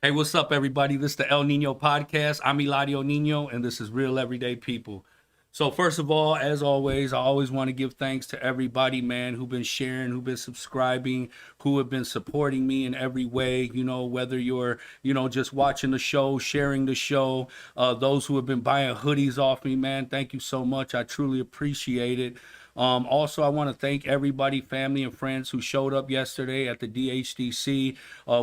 Hey, what's up, everybody? This is the El Nino podcast. I'm Eladio Nino, and this is Real Everyday People. So, first of all, as always, I always want to give thanks to everybody, man, who've been sharing, who've been subscribing, who have been supporting me in every way. Whether you're, just watching the show, sharing the show, those who have been buying hoodies off me, man, thank you so much. I truly appreciate it. Also, I want to thank everybody, family and friends who showed up yesterday at the DHDC.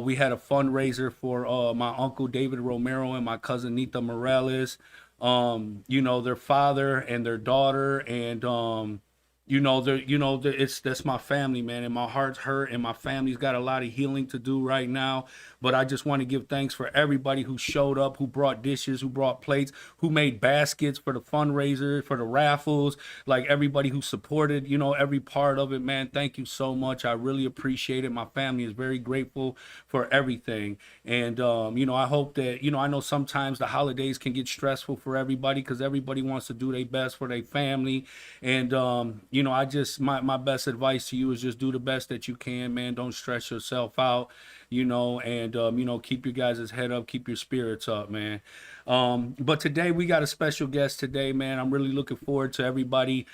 We had a fundraiser for my uncle David Romero and my cousin Nita Morales. Their father and their daughter, and that's my family, man, and my heart's hurt, and my family's got a lot of healing to do right now. But I just want to give thanks for everybody who showed up, who brought dishes, who brought plates, who made baskets for the fundraiser, for the raffles, like everybody who supported, every part of it, man. Thank you so much. I really appreciate it. My family is very grateful for everything. And, I hope that, I know sometimes the holidays can get stressful for everybody because everybody wants to do their best for their family. And, I just, my best advice to you is just do the best that you can, man. Don't stress yourself out, and, keep your guys' head up, keep your spirits up, man. But today we got a special guest today, man. I'm really looking forward to everybody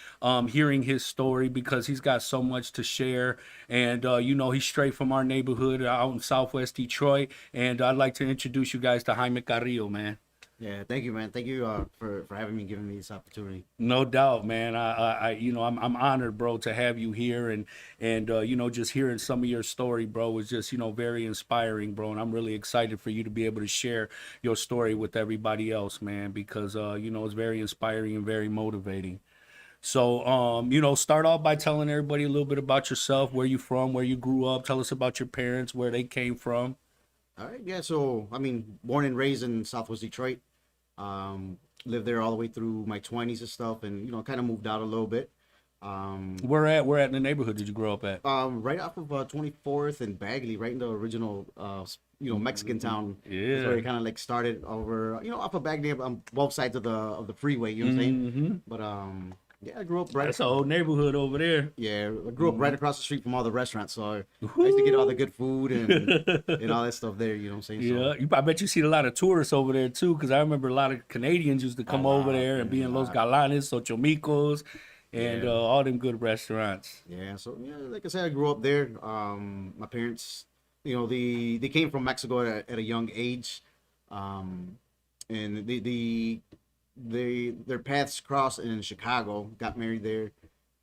hearing his story because he's got so much to share. And, he's straight from our neighborhood out in Southwest Detroit. And I'd like to introduce you guys to Jaime Carillo, man. Yeah, thank you, man. Thank you for having me, giving me this opportunity. No doubt, man. I'm honored, bro, to have you here, and just hearing some of your story, bro, was just, very inspiring, bro. And I'm really excited for you to be able to share your story with everybody else, man, because it's very inspiring and very motivating. So, start off by telling everybody a little bit about yourself, where you from, where you grew up. Tell us about your parents, where they came from. All right, yeah. So, born and raised in Southwest Detroit. Lived there all the way through my 20s and stuff, and kind of moved out a little bit. Where at in the neighborhood did you grow up at? Right off of 24th and Bagley, right in the original Mexican town. Yeah. That's where it kind of like started over, off of Bagley on both sides of the freeway. You know what I'm saying? But yeah, I grew up right. That's a whole neighborhood over there. Yeah, I grew up right across the street from all the restaurants, so I used to get all the good food and all that stuff there. You know what I'm saying? Yeah, So, I bet you see a lot of tourists over there too, because I remember a lot of Canadians used to come over there and be in Los Galanes, Xochimilcos, and all them good restaurants. yeah. So yeah, like I said, I grew up there. My parents, they came from Mexico at a young age, and their paths crossed in Chicago. Got married there,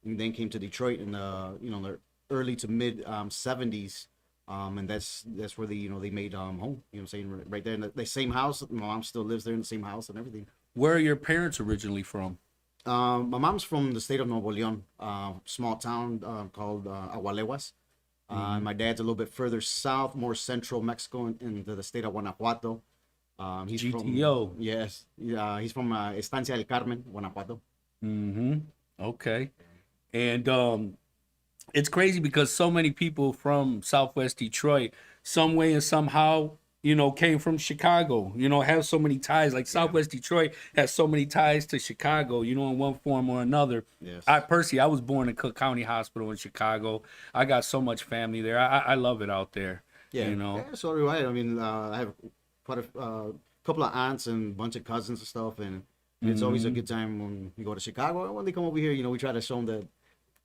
and then came to Detroit in the early to mid '70s. And that's where they made home. You know what I'm saying? Right there in the same house. My mom still lives there in the same house and everything. Where are your parents originally from? My mom's from the state of Nuevo León, small town called Agualeguas. My dad's a little bit further south, more central Mexico, into the state of Guanajuato. He's GTO. from, yes, he's from Estancia del Carmen, Guanajuato. Okay. And it's crazy because so many people from Southwest Detroit, some way and somehow, came from Chicago, have so many ties. Like Southwest Detroit has so many ties to Chicago, in one form or another. Yes. I was born in Cook County Hospital in Chicago. I got so much family there. I love it out there. Yeah. Yeah, so do I. I have quite a couple of aunts and a bunch of cousins and stuff, and it's always a good time when we go to Chicago. And when they come over here, we try to show them that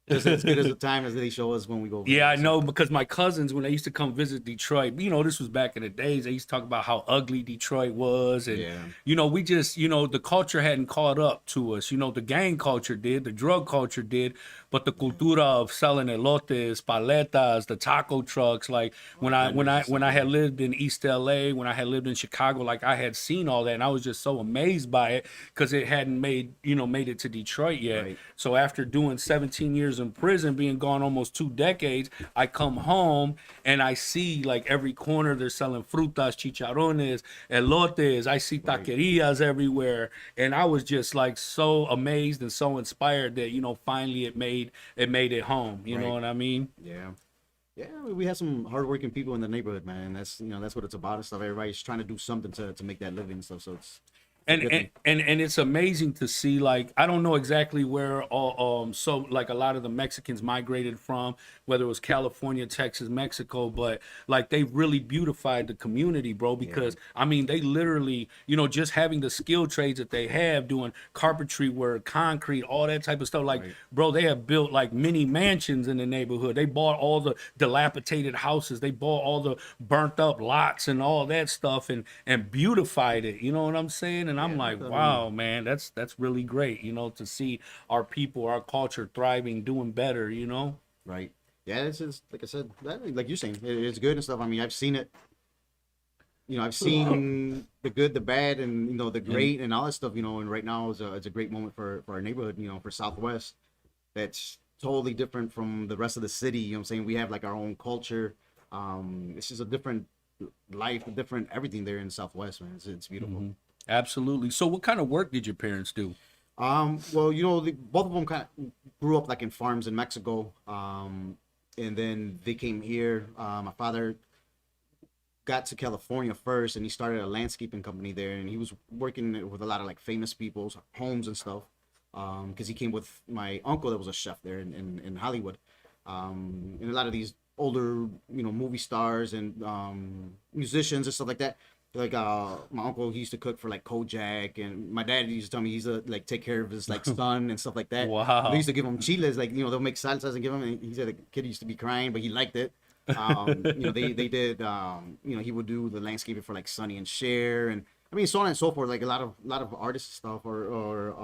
just as good as the time as they show us when we go over Yeah, there. I know, because my cousins, when they used to come visit Detroit, this was back in the days, they used to talk about how ugly Detroit was. And, we just, the culture hadn't caught up to us. The gang culture did, the drug culture did, but the cultura of selling elotes, paletas, the taco trucks, like when I had lived in East LA, when I had lived in Chicago, like I had seen all that, and I was just so amazed by it because it hadn't made it to Detroit yet. Right. So after doing 17 years in prison, being gone almost 2 decades, I come home and I see like every corner they're selling frutas, chicharrones, elotes. I see taquerias everywhere, and I was just like so amazed and so inspired that finally it made it home. You know what I mean? Yeah. Yeah, we have some hardworking people in the neighborhood, man. And that's what it's about and stuff. Everybody's trying to do something to make that living and stuff. So it's It's a good thing. And it's amazing to see, like, I don't know exactly where all so like a lot of the Mexicans migrated from, whether it was California, Texas, Mexico, but like they've really beautified the community, bro, Yeah, because I mean they literally, you know, just having the skill trades that they have, doing carpentry work, concrete, all that type of stuff, like, right. bro, they have built like mini mansions in the neighborhood. They bought all the dilapidated houses, they bought all the burnt up lots and all that stuff, and beautified it, you know what I'm saying? And I'm Yeah, like, definitely. wow, man, that's really great, you know, to see our people, our culture thriving, doing better, you know. Right. Yeah, it's just like I said, like you're saying, it's good and stuff. I mean, I've seen it. I've seen the good, the bad, and the And great and all that stuff. And right now it's a great moment for our neighborhood. For Southwest, that's totally different from the rest of the city. You know what I'm saying? We have like our own culture. It's just a different life, a different everything there in Southwest, man. It's beautiful. absolutely. So what kind of work did your parents do? Well, both of them kind of grew up like in farms in Mexico. And then they came here. My father got to California first, and he started a landscaping company there, and he was working with a lot of like famous people's homes and stuff. Because he came with my uncle that was a chef there in Hollywood, and a lot of these older movie stars and musicians and stuff like that. Like my uncle, he used to cook for like Kojak, and my dad used to tell me he's like take care of his like son and stuff like that. They Wow. used to give him chiles, like they'll make salsas and give him. And he said the kid used to be crying, but he liked it. They did. He would do the landscaping for like Sonny and Cher, and I mean so on and so forth. Like a lot of artists and stuff, or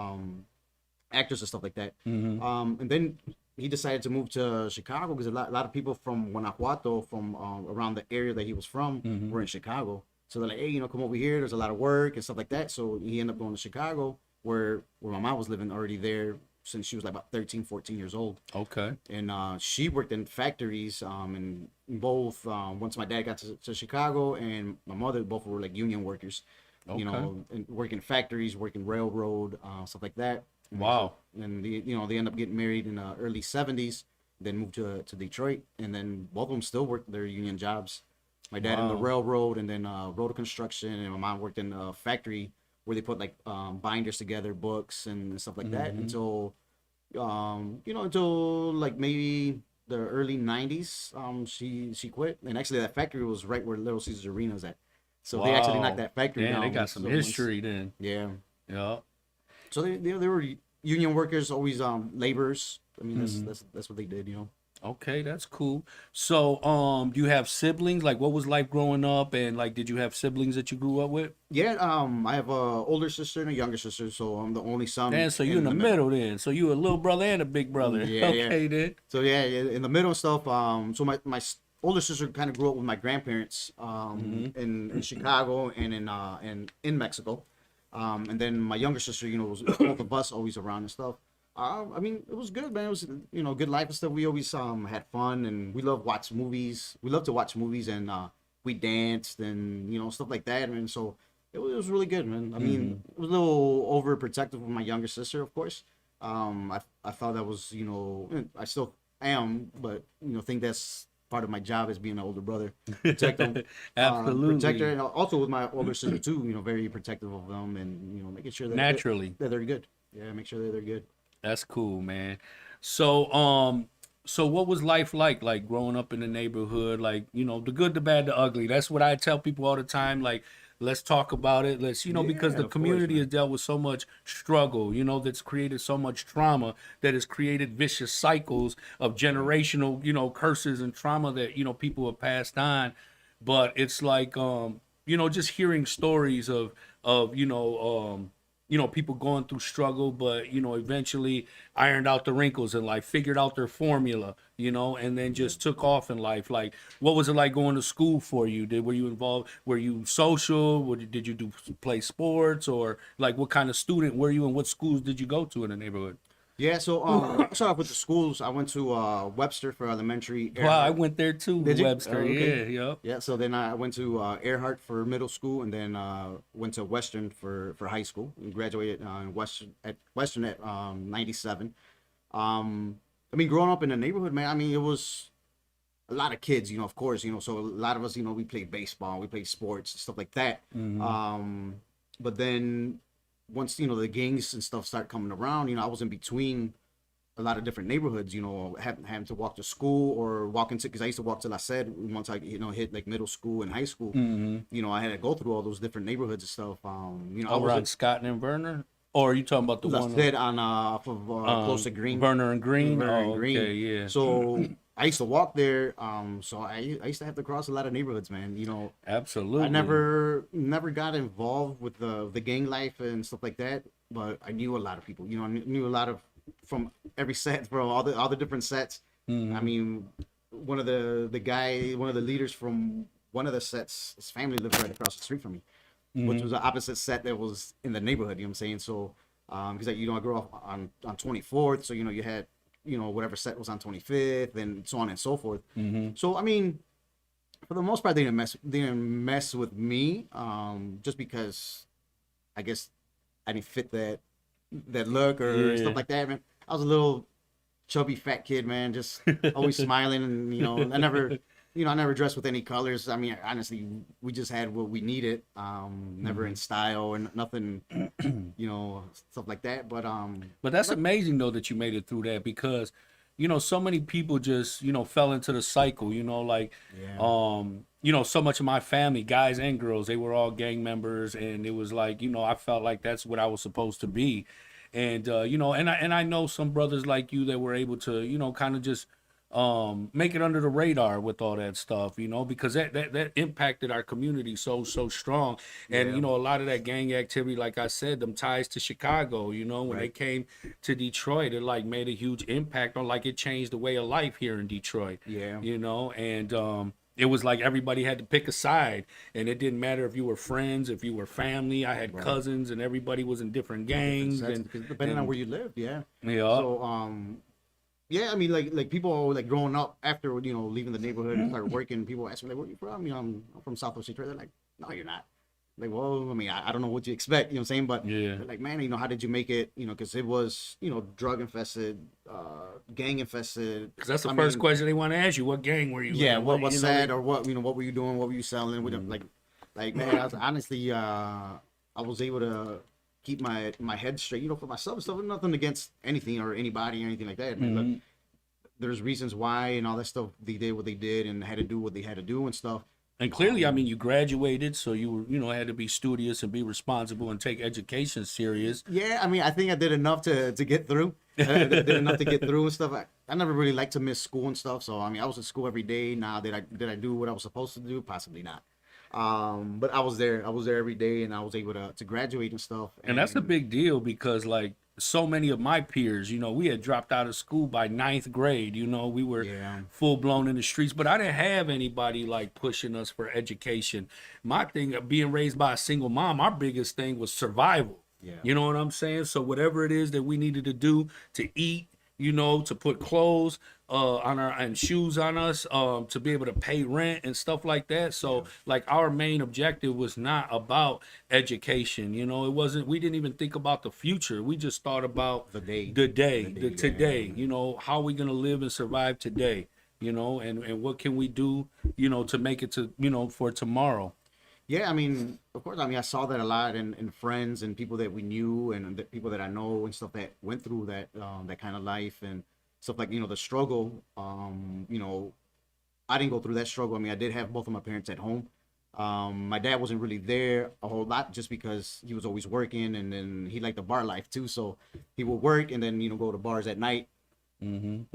actors and stuff like that. Hmm. And then he decided to move to Chicago because a lot of people from Guanajuato, from around the area that he was from, Hmm. were in Chicago. So they're like, hey, come over here. There's a lot of work and stuff like that. So he ended up going to Chicago, where my mom was living already there since she was like about 13, 14 years old. Okay. And she worked in factories, and both once my dad got to Chicago, and my mother, both were like union workers, Okay. and working factories, working railroad, stuff like that. Wow. And they end up getting married in the early 70s, then moved to Detroit, and then both of them still worked their union jobs. My dad in the Wow. railroad, and then road construction, and my mom worked in a factory where they put like binders together, books and stuff like that, Hmm. until like maybe the early 90s. She quit, and actually that factory was right where Little Caesars Arena is at, so they actually knocked Wow. that factory Man, they down. got some So once, history then. yeah, Yeah. so they were union workers, always laborers. I mean, that's Hmm. that's that's what they did. Okay, that's cool. So, do you have siblings? Like, what was life growing up? And like, did you have siblings that you grew up with? Yeah, I have a older sister and a younger sister, so I'm the only son And so you in in the the middle. middle then. So you a little brother and a big brother. Yeah, yeah. Okay then. So yeah, in the middle and stuff. So my older sister kind of grew up with my grandparents Hmm. in Chicago and in Mexico. And then my younger sister, was both of us always around and stuff. I mean, it was good, man. It was good life and stuff. We always had fun, and we love watch movies. We love to watch movies, and we danced and stuff like that. And so it was really good, man. I mean, Hmm. it was a little overprotective with my younger sister, of course. I thought that was I still am, but think that's part of my job as being an older brother, protect them, protect her, Absolutely. and also with my older sister too. Very protective of them, and making sure that Naturally. that they're good. Yeah, make sure that they're good. That's cool, man. So, so what was life like growing up in the neighborhood? Like, the good, the bad, the ugly. That's what I tell people all the time. Like, let's talk about it. Let's, because Yeah, the of course, community has man. dealt with so much struggle, that's created so much trauma, that has created vicious cycles of Right. generational, curses and trauma that, people have passed on. But it's like, just hearing stories of, people going through struggle, but eventually ironed out the wrinkles in life, figured out their formula, and then Yeah. just took off in life. Like, what was it like going to school for you? Were you involved? Were you social? Did you play sports, or like what kind of student were you, and what schools did you go to in the neighborhood? Yeah. So I'll start off with the schools. I went to Webster for elementary, Wow, I Earhart. went there too, Did you? Webster. Okay. Yeah, yep. Yeah. So then I went to Earhart for middle school, and then went to Western for high school. And graduated Western at 97. I mean, growing up in the neighborhood, man. I mean, it was a lot of kids, of course, so a lot of us, we played baseball, we played sports, stuff like that. Hmm. But then once the gangs and stuff start coming around, I was in between a lot of different neighborhoods, having to walk to school or walk into, because I used to walk till I said once I hit like middle school and high school, I had to go through all those different neighborhoods and stuff. I was Around Scott and Verner, or are you talking about the I one said on off of close to Green, Verner and Green? Vernon and Oh, Green. okay, yeah. So I used to walk there. So I used to have to cross a lot of neighborhoods, man. Absolutely. I never got involved with the gang life and stuff like that, but I knew a lot of people. I knew a lot of from every set, from all the different sets. I mean, one of the leaders from one of the sets, his family lived right across the street from me, which was the opposite set that was in the neighborhood. You know what I'm saying? So, because I grew up on 24th, so you had whatever set was on 25th, and so on and so forth. So I mean, for the most part, they didn't mess with me, just because I guess I didn't fit that look or stuff like that, man. I was a little chubby fat kid, man, just always smiling, and I never dressed with any colors. I mean, honestly, we just had what we needed, never in style and nothing, stuff like that. But that's amazing though that you made it through that, because so many people just fell into the cycle, so much of my family, guys and girls, they were all gang members, and it was like I felt like that's what I was supposed to be. And and I know some brothers like you that were able to kind of just make it under the radar with all that stuff, because that impacted our community so strong. And a lot of that gang activity, like I said, them ties to Chicago, when they came to Detroit, it like made a huge impact on, like, it changed the way of life here in Detroit. And it was like everybody had to pick a side, and it didn't matter if you were friends, if you were family. I had cousins, and everybody was in different gangs, and depending on where you lived. Yeah. So yeah, I mean, like people like growing up after leaving the neighborhood and started working. People ask me like, "Where are you from?" I'm from Southwest Detroit. They're like, "No, you're not." Like, well, I mean, I don't know what you expect. You know what I'm saying? But they're like, man, how did you make it? Because it was drug infested, gang infested. Because that's the first question they want to ask you: what gang were you? Yeah, in? what sad, or what what were you doing? What were you selling? Like man, I was, honestly, I was able to keep my head straight, for myself and stuff. Nothing against anything or anybody or anything like that. Man. Look, there's reasons why and all that stuff. They did what they did and had to do what they had to do and stuff. And clearly, I mean, you graduated, so you were, had to be studious and be responsible and take education serious. Yeah, I mean, I think I did enough to get through. I did enough to get through and stuff. I never really liked to miss school and stuff. So I mean, I was in school every day. Now, did I do what I was supposed to do? Possibly not. But I was there. I was there every day, and I was able to graduate and stuff. And that's a big deal, because like so many of my peers, we had dropped out of school by 9th grade. We were full blown in the streets, but I didn't have anybody like pushing us for education. My thing, being raised by a single mom, our biggest thing was survival. You know what I'm saying? So whatever it is that we needed to do to eat, to put clothes on our and shoes on us, to be able to pay rent and stuff like that. So like our main objective was not about education. It wasn't. We didn't even think about the future. We just thought about the today. How are we gonna live and survive today? And what can we do? To make it to for tomorrow. Yeah, I mean, of course, I saw that a lot in friends and people that we knew and the people that I know and stuff that went through that kind of life and stuff, like, the struggle. I didn't go through that struggle. I mean, I did have both of my parents at home. My dad wasn't really there a whole lot just because he was always working, and then he liked the bar life too. So he would work and then, go to bars at night.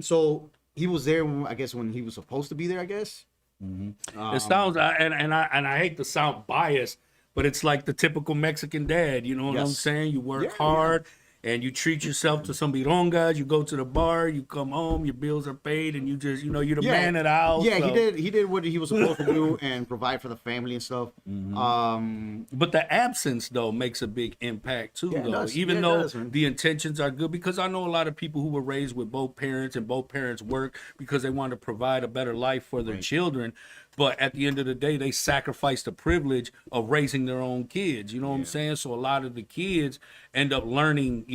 So he was there, I guess, when he was supposed to be there, I guess. It sounds, and I hate to sound biased, but it's like the typical Mexican dad. You know what I'm saying? You work hard, and you treat yourself to some birongas. You go to the bar, you come home, your bills are paid, and you just, you're the man of the house. Yeah, so. He did what he was supposed to do and provide for the family and stuff. But the absence, though, makes a big impact too, though. Even though the intentions are good, because I know a lot of people who were raised with both parents, and both parents work because they want to provide a better life for their children. But at the end of the day, they sacrifice the privilege of raising their own kids. You know what I'm saying? So a lot of the kids end up learning,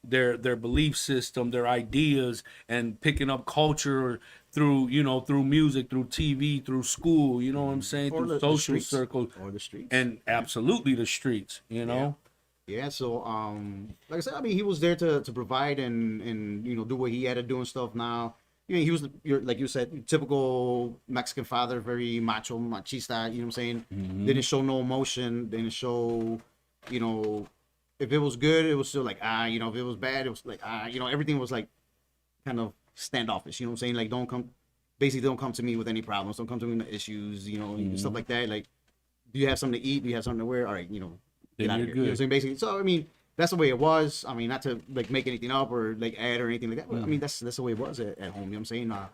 their belief system, their ideas, and picking up culture through, through music, through TV, through school. You know what I'm saying? Or through social circles, or the streets, and absolutely the streets. Yeah, so like I said, I mean, he was there to provide and do what he had to do and stuff. Now, he was like you said, typical Mexican father, very macho, machista. You know what I'm saying? Didn't show no emotion. Didn't show, you know, if it was good, it was still like if it was bad, it was like everything was like kind of standoffish. You know what I'm saying? Like basically don't come to me with any problems. Don't come to me with issues. Stuff like that. Like, do you have something to eat? Do you have something to wear? All right, get out of here. You know what I'm saying? Basically, so I mean, that's the way it was. I mean, not to like make anything up or like add or anything like that. But I mean, that's the way it was at home. You know what I'm saying? I'm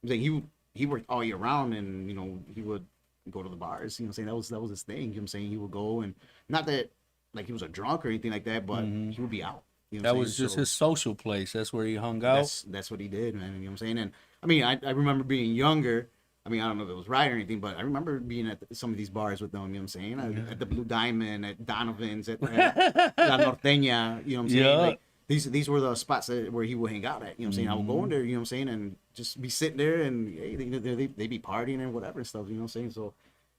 saying he worked all year round, and he would go to the bars. You know what I'm saying? That was his thing. You know what I'm saying? He would go, and not that like he was a drunk or anything like that, but he would be out. You know That was just his social place. That's where he hung out. That's what he did, man. You know what I'm saying? And I mean, I remember being younger. I mean, I don't know if it was right or anything, but I remember being at some of these bars with them, you know what I'm saying? At the Blue Diamond, at Donovan's, at La Norteña, you know what I'm saying? Yeah. Like, these were the spots where he would hang out at, you know what I'm saying? I would go in there, you know what I'm saying? And just be sitting there and hey, they be partying and whatever and stuff, you know what I'm saying? So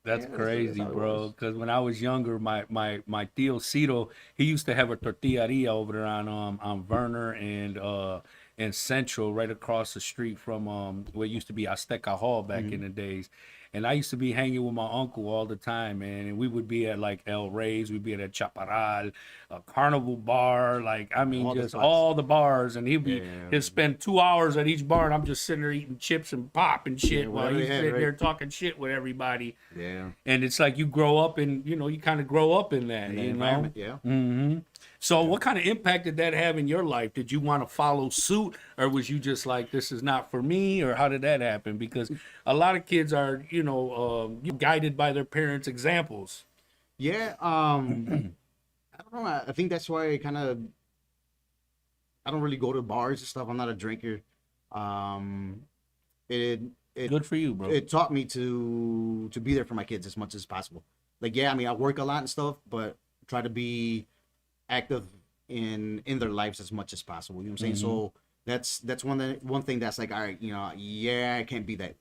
That's crazy, bro. Because when I was younger, my tío Cito, he used to have a tortilleria over there on Verner and Central, right across the street from where it used to be Azteca Hall back in the days. And I used to be hanging with my uncle all the time, man. And we would be at like El Rey's, we'd be at Chaparral, a Carnival bar, like I mean, just all the bars. And he'd spend 2 hours at each bar, and I'm just sitting there eating chips and pop and shit while he's sitting there talking shit with everybody. Yeah. And it's like you grow up and you kind of grow up in that, environment, yeah. So what kind of impact did that have in your life? Did you want to follow suit, or was you just like, this is not for me, or how did that happen? Because a lot of kids are, guided by their parents' examples. Yeah. I don't know. I think that's why I don't really go to bars and stuff. I'm not a drinker. It Good for you, bro. It taught me to be there for my kids as much as possible. Like, yeah, I mean, I work a lot and stuff, but try to be active in their lives as much as possible. You know what I'm saying? So that's one thing that's like, all right, I can't be that,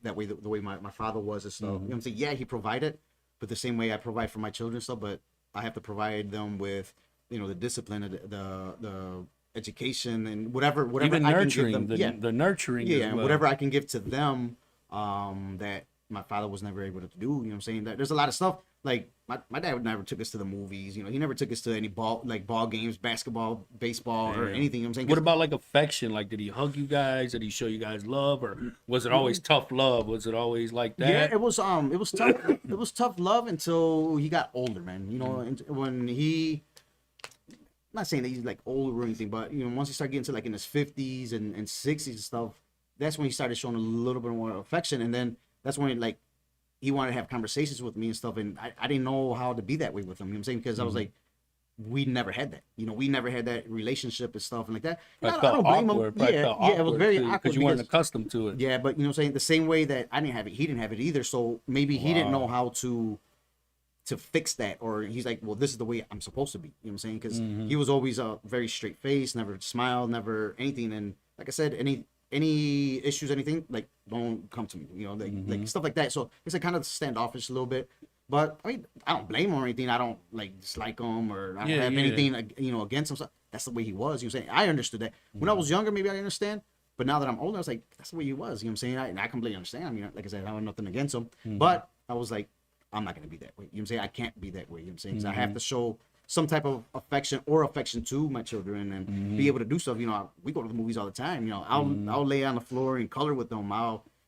that way, the way my father was and stuff. You know what I'm saying? Yeah, he provided, but the same way I provide for my children and stuff, but I have to provide them with, the discipline, the education and whatever even I nurturing, can give them. the nurturing. Yeah, as well. whatever I can give to them, that my father was never able to do. You know what I'm saying? That there's a lot of stuff. Like my dad never took us to the movies. He never took us to any ball games, basketball, baseball, or anything. You know what I'm saying? What about like affection? Like, did he hug you guys? Did he show you guys love, or was it always tough love? Was it always like that? Yeah, it was tough. It was tough love until he got older, man. When he, I'm not saying that he's like older or anything, but once he started getting to like in his 50s and 60s and stuff, that's when he started showing a little bit more affection, and then that's when like he wanted to have conversations with me and stuff, and I didn't know how to be that way with him. You know what I'm saying? Because I was like, we never had that. We never had that relationship and stuff and like that. I don't blame him. Yeah, it was very awkward because you weren't accustomed to it. Yeah, but what I'm saying, the same way that I didn't have it, he didn't have it either. So maybe he didn't know how to fix that, or he's like, well, this is the way I'm supposed to be. You know what I'm saying? Because he was always a very straight face, never smiled, never anything. And like I said, any issues, anything, like, don't come to me, like stuff like that. So it's like kind of standoffish a little bit, but I mean, I don't blame him or anything. I don't like dislike him, or I don't have anything, against him. So that's the way he was. You know what I'm saying? I understood that when I was younger. Maybe I understand, but now that I'm older, I was like, that's the way he was. You know what I'm saying? I completely understand. I mean, like I said, I have nothing against him, but I was like, I'm not gonna be that way. You know what I'm saying? I can't be that way. You know what I'm saying? 'Cause I have to show some type of affection to my children and be able to do stuff. We go to the movies all the time. I'll lay on the floor and color with them.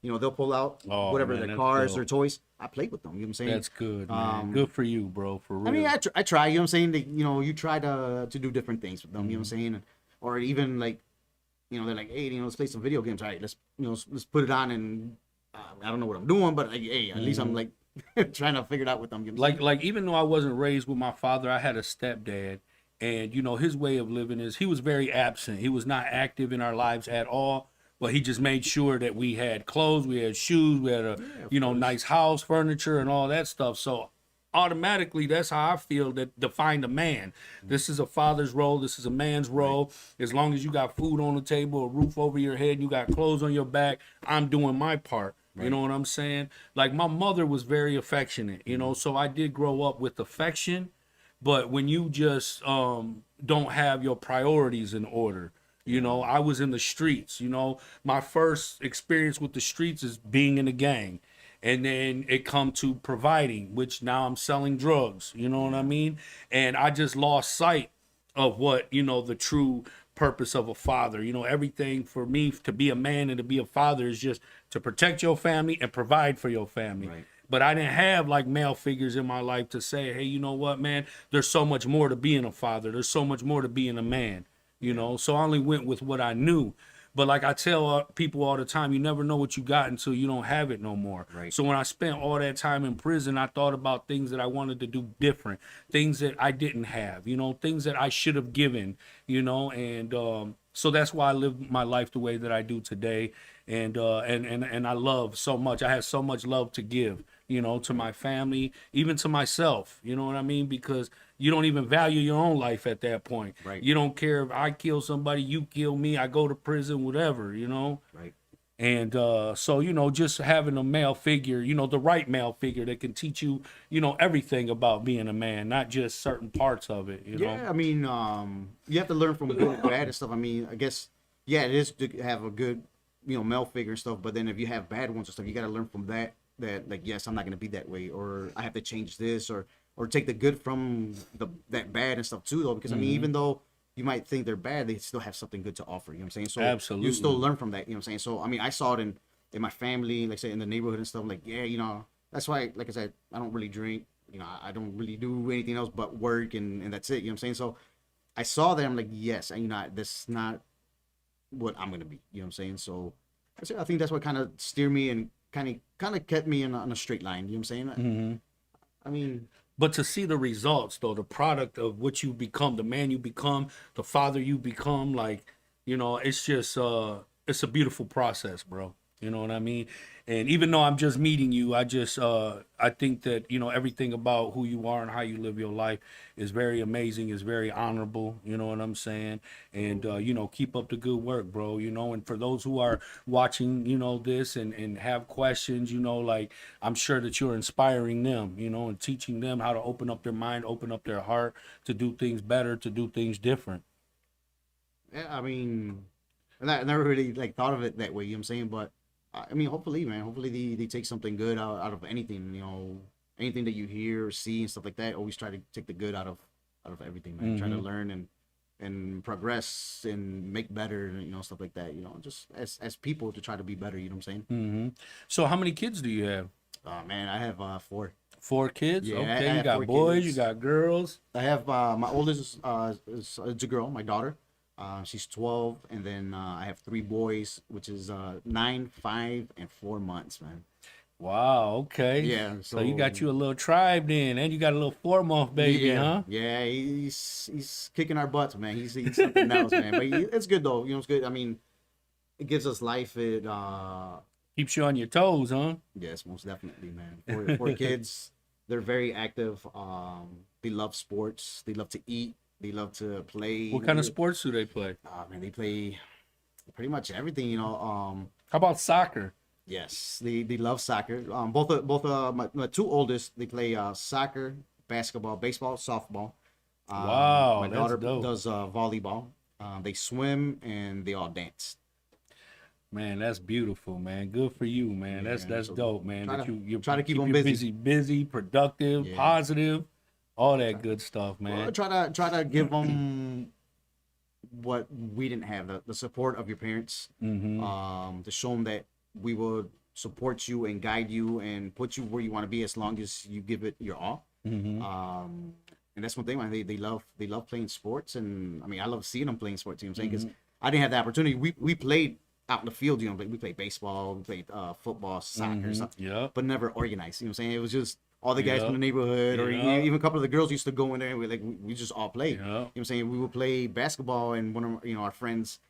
They'll pull out whatever their cars or toys. I play with them. You know what I'm saying? That's good, man. Good for you, bro. For real. I mean, I try. You know what I'm saying? You try to do different things with them. You know what I'm saying? Or even like, they're like, hey, let's play some video games. All right, let's put it on, and I don't know what I'm doing, but like, hey, at least I'm like trying to figure it out with them. You know like even though I wasn't raised with my father, I had a stepdad, and his way of living is he was very absent. He was not active in our lives at all, but he just made sure that we had clothes, we had shoes, we had a nice house, furniture, and all that stuff. So automatically, that's how I feel that defined a man. This is a father's role. This is a man's role. As long as you got food on the table, a roof over your head, you got clothes on your back, I'm doing my part. Right. You know what I'm saying? Like, my mother was very affectionate, so I did grow up with affection, But when you just don't have your priorities in order, you know, I was in the streets. You know, my first experience with the streets is being in a gang, and then it come to providing, which now I'm selling drugs. You know what I mean? And I just lost sight of what, you know, the true purpose of a father. You know, everything for me to be a man and to be a father is just to protect your family and provide for your family. Right. But I didn't have like male figures in my life to say, hey, you know what, man, there's so much more to being a father. There's so much more to being a man, you know? So I only went with what I knew. But like I tell people all the time, you never know what you got until you don't have it no more. Right. So when I spent all that time in prison, I thought about things that I wanted to do different, things that I didn't have, you know, things that I should have given, you know, and so that's why I live my life the way that I do today. And I love so much. I have so much love to give, you know, to my family, even to myself. You know what I mean? Because you don't even value your own life at that point. Right. You don't care if I kill somebody, you kill me, I go to prison, whatever, you know? Right. And so, you know, just having a male figure, you know, the right male figure that can teach you, you know, everything about being a man, not just certain parts of it, you know? Yeah, I mean, you have to learn from good and bad and stuff. I mean, I guess, yeah, it is to have a good, you know, male figure and stuff. But then if you have bad ones and stuff, you got to learn from that. That like, yes, I'm not gonna be that way, or I have to change this, or take the good from that bad and stuff too, though. Because I mean, even though you might think they're bad, they still have something good to offer. You know what I'm saying? So Absolutely. you still learn from that. You know what I'm saying? So I mean, I saw it in my family, like say in the neighborhood and stuff. Like, yeah, you know, that's why, like I said, I don't really drink. You know, I don't really do anything else but work, and that's it. You know what I'm saying? So I saw that, I'm like, yes, you know, that's not what I'm gonna be. You know what I'm saying? So I think that's what kind of steered me and kind of kept me on a straight line. You know what I'm saying? I mean, But to see the results, though, the product of what you become, the man you become, the father you become, like, you know, it's just, it's a beautiful process, bro. You know what I mean? And even though I'm just meeting you, I think that, you know, everything about who you are and how you live your life is very amazing, is very honorable. You know what I'm saying? And, you know, keep up the good work, bro. You know, and for those who are watching, you know, this and have questions, you know, like, I'm sure that you're inspiring them, you know, and teaching them how to open up their mind, open up their heart to do things better, to do things different. yeah, I mean, I never really like thought of it that way. You know what I'm saying? But I mean, hopefully, man, hopefully they take something good out of anything. You know, anything that you hear or see and stuff like that. Always try to take the good out of everything, man. Try to learn and progress and make better, you know, stuff like that. You know, just as people to try to be better. You know what I'm saying? So how many kids do you have? Man, I have 4. 4 kids? Yeah, I Okay, you have got 4 boys, kids. you got girls. I have my oldest is a girl, my daughter. She's 12, and then I have 3 boys, which is 9, 5, and 4 months, man. Wow, okay. Yeah, So you got you a little tribe then, and you got a little 4-month baby, yeah, huh? yeah, he's kicking our butts, man. He's something else, man. But it's good though, you know, it's good. I mean, it gives us life. It Keeps you on your toes, huh? yes, most definitely, man. For kids, they're very active. They love sports. They love to eat. They love to play. What kind of sports do they play? Man, they play pretty much everything, you know. How about soccer? Yes, they love soccer. Both my 2 oldest, they play soccer, basketball, baseball, softball. Wow, My that's daughter dope. does volleyball. They swim and they all dance. Man, that's beautiful, man. Good for you, man. Yeah, That's so dope, man. try That to- you try to keep 'em you busy. busy, productive, Yeah. positive, all that good stuff, Well, man. try to give them what we didn't have, the support of your parents. To show them that we will support you and guide you and put you where you want to be as long as you give it your all. And that's one thing, man. They love playing sports, and I mean, I love seeing them playing sports. You know what I'm saying? Because I didn't have the opportunity. We played out in the field. You know, like we played baseball, we played football, soccer, stuff. Yeah. But never organized. You know what I'm saying? It was just all the guys Yeah. from the neighborhood, or Yeah. even a couple of the girls used to go in there. And we just all played. Yeah. You know what I'm saying? We would play basketball, and one of our friends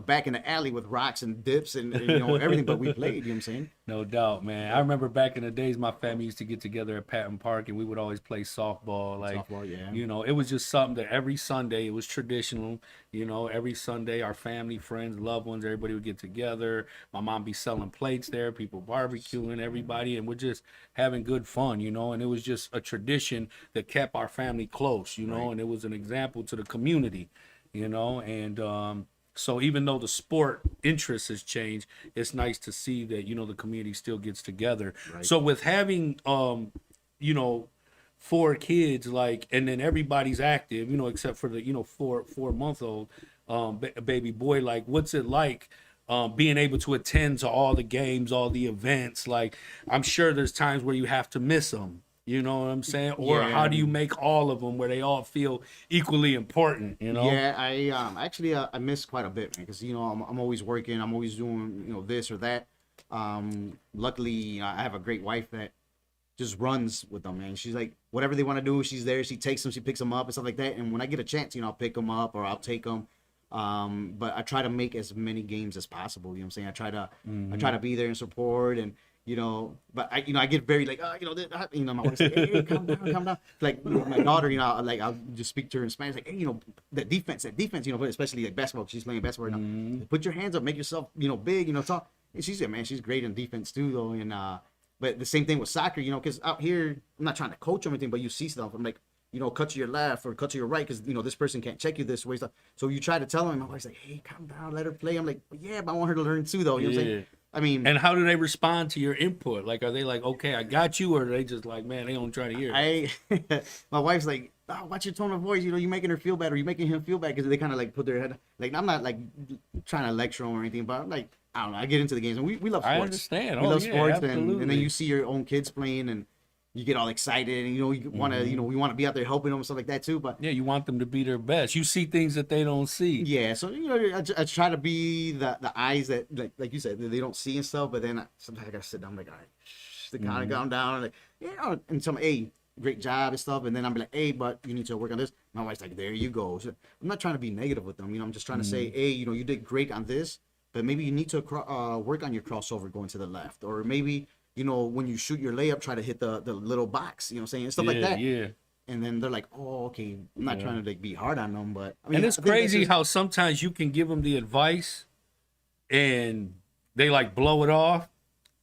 back in the alley with rocks and dips and everything, but we played, you know what I'm saying? No doubt, man. I remember back in the days, my family used to get together at Patton Park, and we would always play softball. Like, Softball, yeah. it was just something that every Sunday, it was traditional. Every Sunday, our family, friends, loved ones, everybody would get together. My mom be selling plates there, people barbecuing, everybody, and we're just having good fun, and it was just a tradition that kept our family close, and it was an example to the community, and so even though the sport interest has changed, it's nice to see that the community still gets together. Right. So with having 4 kids, like, and then everybody's active, except for the 4-month-old baby boy, like, what's it like being able to attend to all the games, all the events? Like, I'm sure there's times where you have to miss them. You know what I'm saying? Or how do you make all of them where they all feel equally important? Yeah, I actually I miss quite a bit, man, because I'm always working, I'm always doing this or that. Luckily, I have a great wife that just runs with them, man. She's like, whatever they want to do, she's there. She takes them, she picks them up and stuff like that. And when I get a chance, I'll pick them up or I'll take them. But I try to make as many games as possible. You know what I'm saying? I try to be there and support and. But I get very like, my wife's like, hey, calm down. Like my daughter, like I'll just speak to her in Spanish, like, hey, that defense, but especially like basketball, she's playing basketball right now. Put your hands up, make yourself, big, talk. And she's man, she's great in defense too, though. And but the same thing with soccer, because out here, I'm not trying to coach or anything, but you see stuff. I'm like, cut to your left or cut to your right because this person can't check you this way. Stuff. So you try to tell them, and my wife's like, hey, calm down, let her play. I'm like, yeah, but I want her to learn too, though. You know what I'm saying? I mean, and how do they respond to your input? Like, are they like, okay, I got you, or are they just like, man, they don't try to hear it? My wife's like, oh, watch your tone of voice. You're making her feel bad, or you're making him feel bad, because they kind of like put their head. Like, I'm not like trying to lecture them or anything, but I'm like, I don't know. I get into the games, and we love sports. I understand. We love sports, absolutely. and then you see your own kids playing, and you get all excited, and you want to, we want to be out there helping them and stuff like that too. But yeah, you want them to be their best. You see things that they don't see. Yeah, so I try to be the eyes that like you said they don't see and stuff. But then sometimes I gotta sit down, like, all right, they kind of calm down, and like and some great job and stuff. And then I'm like, hey, but you need to work on this. My wife's like, there you go. So I'm not trying to be negative with them. I'm just trying to say, hey, you did great on this, but maybe you need to work on your crossover going to the left, or maybe. When you shoot your layup, try to hit the little box, and stuff like that. Yeah. And then they're like, oh, okay. I'm not trying to like be hard on them, but and it's crazy how sometimes you can give them the advice and they like blow it off,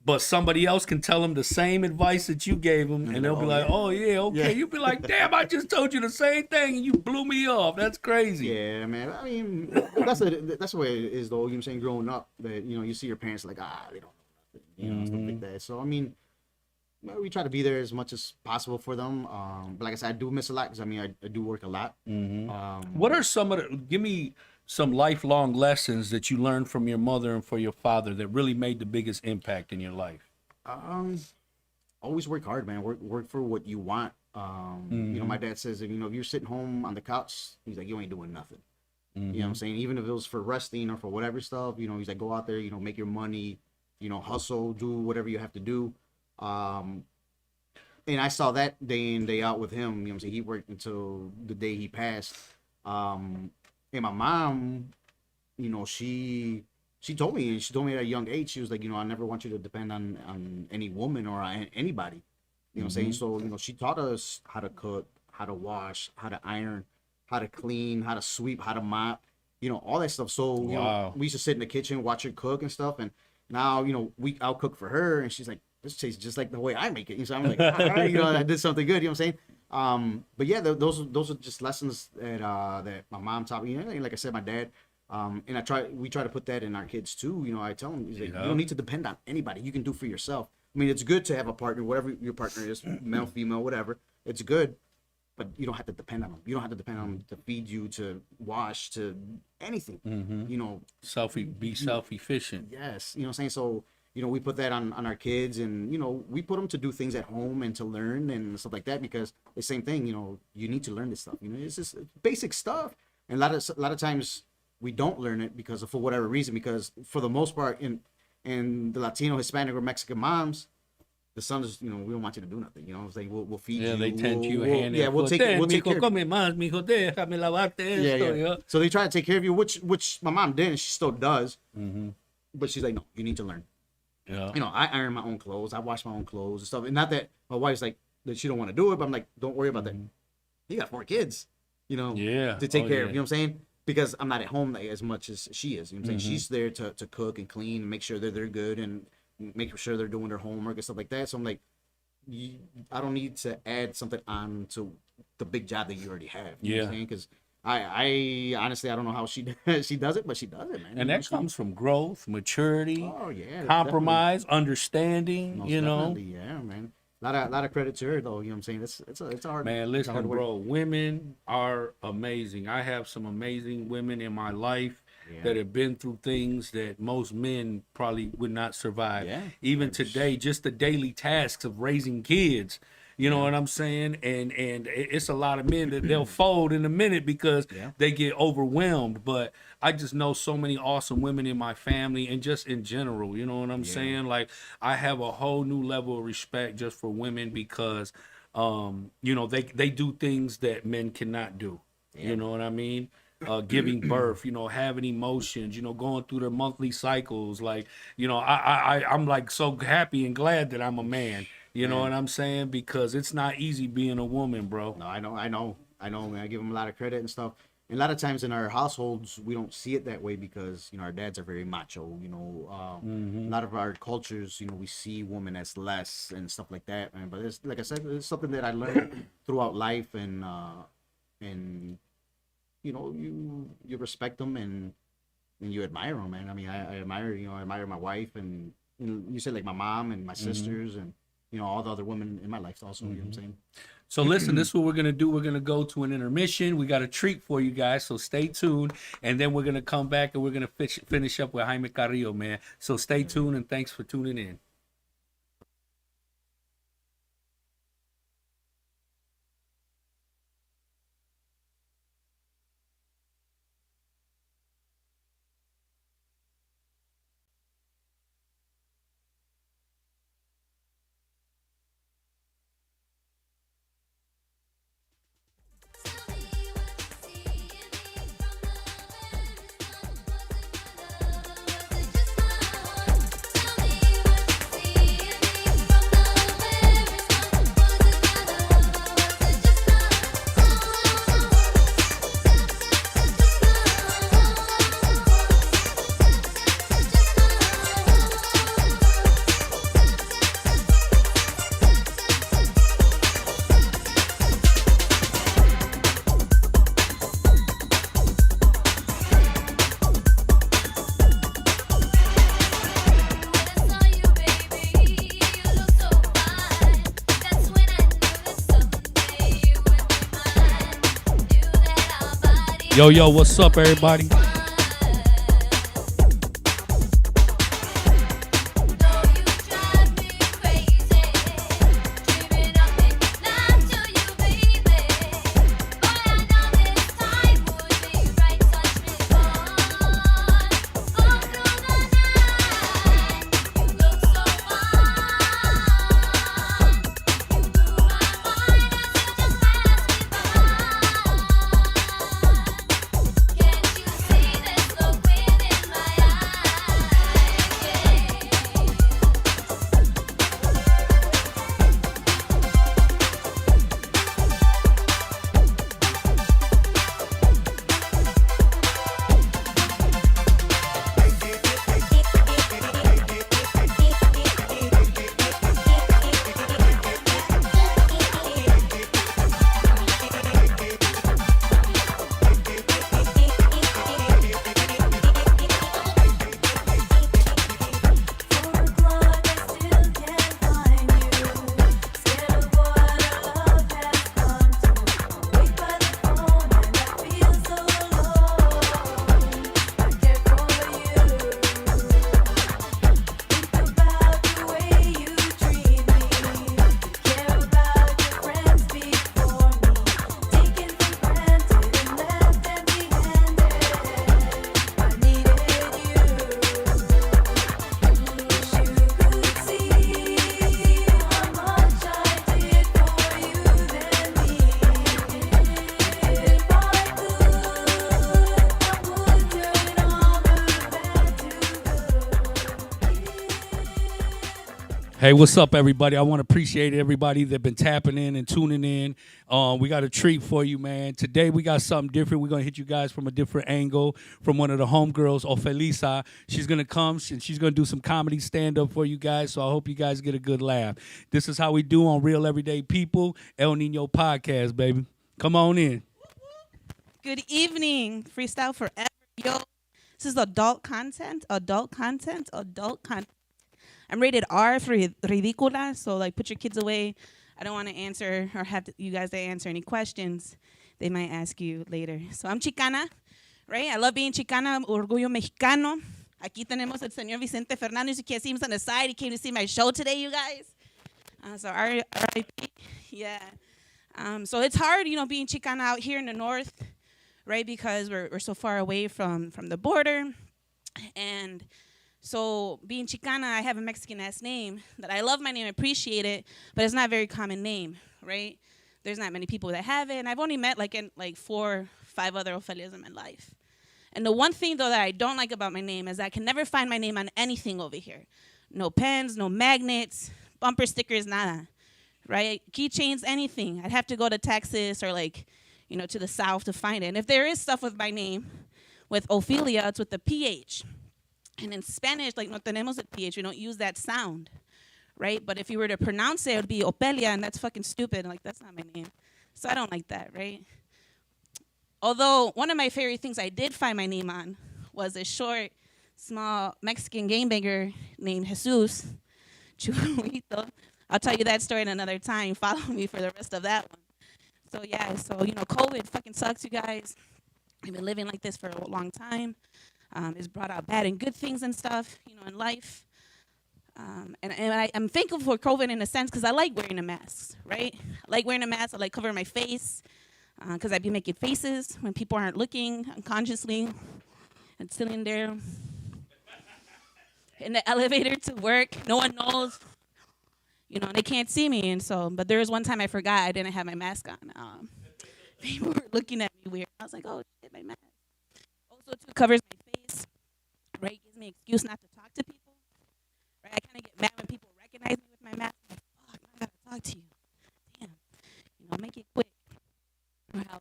but somebody else can tell them the same advice that you gave them, and they'll be like, oh yeah, okay. Yeah. You'll be like, damn, I just told you the same thing and you blew me off. That's crazy. Yeah, man. I mean, that's the way it is, though. You know what I'm saying? Growing up, that you see your parents like, they don't. Stuff like that. So I mean, we try to be there as much as possible for them. But like I said, I do miss a lot because I do work a lot. What are some of the? Give me some lifelong lessons that you learned from your mother and for your father that really made the biggest impact in your life. Always work hard, man. Work for what you want. My dad says, if you're sitting home on the couch, he's like, you ain't doing nothing. You know what I'm saying? Even if it was for wrestling or for whatever stuff, he's like, go out there, make your money. Hustle, do whatever you have to do. And I saw that day in, day out with him. You know what I'm saying? He worked until the day he passed. And my mom, she told me at a young age, she was like, I never want you to depend on any woman or anybody. You know what I'm saying? So, she taught us how to cook, how to wash, how to iron, how to clean, how to sweep, how to mop, all that stuff. So, we used to sit in the kitchen, watch her cook and stuff. And now, I'll cook for her, and she's like, this tastes just like the way I make it. So I'm like, all right, I did something good. You know what I'm saying? But yeah, those are just lessons that my mom taught me. Like I said, my dad. And we try to put that in our kids too. I tell them, like, you don't need to depend on anybody. You can do for yourself. I mean, it's good to have a partner, whatever your partner is, male, female, whatever. It's good. But you don't have to depend on them. You don't have to depend on them to feed you, to wash, to anything. Be self-efficient. Yes. You know what I'm saying? So, we put that on our kids, and, we put them to do things at home and to learn and stuff like that, because the same thing, you need to learn this stuff. It's just basic stuff. And a lot of times we don't learn it for whatever reason, because for the most part in the Latino, Hispanic, or Mexican moms, the son is, we don't want you to do nothing. It's like we'll feed Yeah, you. they tend to you we'll, hand yeah, and we'll foot. take we'll take Mijo, care. come más, mijo, déjame lavarte Yeah, esto. yeah. So they try to take care of you, which my mom did, and she still does. But she's like, no, you need to learn. Yeah. I iron my own clothes, I wash my own clothes and stuff. And not that my wife's like that she don't want to do it, but I'm like, don't worry about that. You got 4 kids, Yeah. to take care of. Yeah. You know what I'm saying? Because I'm not at home as much as she is. You know what I'm saying? She's there to cook and clean and make sure that they're good and make sure they're doing their homework and stuff like that. So I'm like, I don't need to add something on to the big job that you already have. You know what I'm saying? Because I honestly, I don't know how she she does it, but she does it, man. And that comes from growth, maturity, Oh yeah, compromise, understanding. Most definitely, yeah, man. A lot of credit to her though. You know what I'm saying? It's a hard, Man, it's a hard listen, work. bro. Women are amazing. I have some amazing women in my life that have been through things that most men probably would not survive. Yeah. Even today, just the daily tasks of raising kids. You know what I'm saying? And it's a lot of men that they'll fold in a minute because they get overwhelmed. But I just know so many awesome women in my family and just in general. You know what I'm saying? Like, I have a whole new level of respect just for women because, they do things that men cannot do. You know what I mean? Giving birth, having emotions, going through their monthly cycles. Like, I'm like so happy and glad that I'm a man. You know what I'm saying? Because it's not easy being a woman, bro. No, I know, man. I give them a lot of credit and stuff. And a lot of times in our households, we don't see it that way because our dads are very macho. A lot of our cultures, we see women as less and stuff like that, man. But it's like I said, it's something that I learned throughout life, and you respect them and you admire them, man. I mean, I admire my wife, and you said like my mom and my sisters and all the other women in my life also. You know what I'm saying? So listen, this is what we're gonna do. We're gonna go to an intermission. We got a treat for you guys, so stay tuned, and then we're gonna come back and we're gonna finish up with Jaime Carillo, man. So stay tuned, and thanks for tuning in. Yo, what's up, everybody? Hey, what's up, everybody? I want to appreciate everybody that been tapping in and tuning in. We got a treat for you, man. Today we got something different. We're gonna hit you guys from a different angle, from one of the homegirls, Ofelisa. She's gonna come and she's gonna do some comedy stand-up for you guys. So I hope you guys get a good laugh. This is how we do on Real Everyday People, El Nino Podcast, baby. Come on in. Good evening, freestyle forever, yo. This is adult content, adult content, adult content. I'm rated R for ridicula, so like put your kids away. I don't want to answer or have you guys to answer any questions they might ask you later. So I'm Chicana, right? I love being Chicana, orgullo mexicano. Aquí tenemos el señor Vicente Fernandez. You can't see him on the side. He came to see my show today, you guys. So R.I.P. Yeah. So it's hard, being Chicana out here in the north, right? Because we're so far away from the border. And so being Chicana, I have a Mexican-ass name that I love my name, appreciate it, but it's not a very common name, right? There's not many people that have it, and I've only met like 4 or 5 other Ophelias in my life. And the one thing, though, that I don't like about my name is that I can never find my name on anything over here. No pens, no magnets, bumper stickers, nada, right? Keychains, anything. I'd have to go to Texas or to the south to find it. And if there is stuff with my name, with Ophelia, it's with the PH. And in Spanish, no tenemos el PH, we don't use that sound, right? But if you were to pronounce it, it would be Opelia, and that's fucking stupid. That's not my name. So I don't like that, right? Although one of my favorite things I did find my name on was a short, small Mexican gangbanger named Jesus Chuito. I'll tell you that story in another time. Follow me for the rest of that one. So yeah, COVID fucking sucks, you guys. We've been living like this for a long time. It's brought out bad and good things and stuff, in life. I'm thankful for COVID in a sense because I like wearing a mask, right? I like wearing a mask. I like covering my face because I be making faces when people aren't looking unconsciously and sitting there in the elevator to work. No one knows, they can't see me. But there was one time I forgot I didn't have my mask on. People were looking at me weird. I was like, oh, shit, my mask. Also, too, covers my face, right? Gives me an excuse not to talk to people, right? I kind of get mad when people recognize me with my mask. I'm like, fuck, I gotta talk to you. Damn, make it quick. Another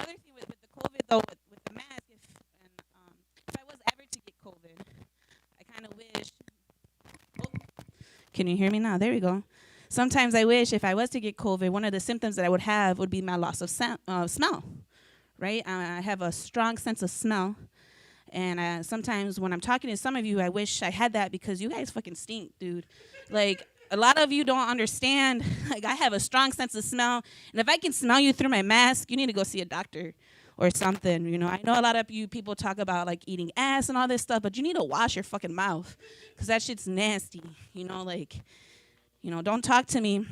thing with the COVID, though, with the mask, if I was ever to get COVID, I kind of wish. Oh, can you hear me now? There we go. Sometimes I wish if I was to get COVID, one of the symptoms that I would have would be my loss of smell, right? I have a strong sense of smell. And sometimes when I'm talking to some of you, I wish I had that because you guys fucking stink, dude. A lot of you don't understand. I have a strong sense of smell. And if I can smell you through my mask, you need to go see a doctor or something. I know a lot of you people talk about, eating ass and all this stuff, but you need to wash your fucking mouth because that shit's nasty, don't talk to me.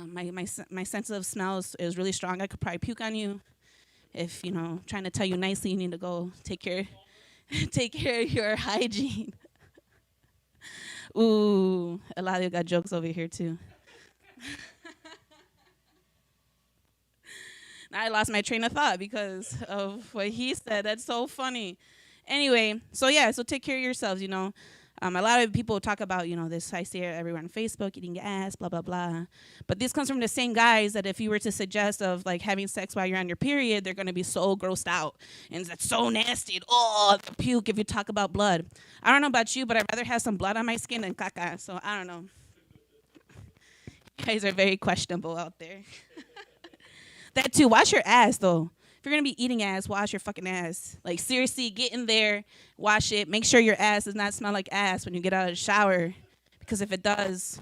My sense of smell is really strong. I could probably puke on you. If trying to tell you nicely, you need to go take care of your hygiene. Ooh, a lot of you got jokes over here too. Now I lost my train of thought because of what he said. That's so funny. Anyway, so take care of yourselves. A lot of people talk about, this, I see it everywhere on Facebook, eating ass, blah, blah, blah. But this comes from the same guys that if you were to suggest of, having sex while you're on your period, they're going to be so grossed out. And that's so nasty. Oh, the puke if you talk about blood. I don't know about you, but I'd rather have some blood on my skin than caca. So I don't know. You guys are very questionable out there. That too. Wash your ass, though. If you're going to be eating ass, wash your fucking ass. Seriously, get in there, wash it. Make sure your ass does not smell like ass when you get out of the shower. Because if it does,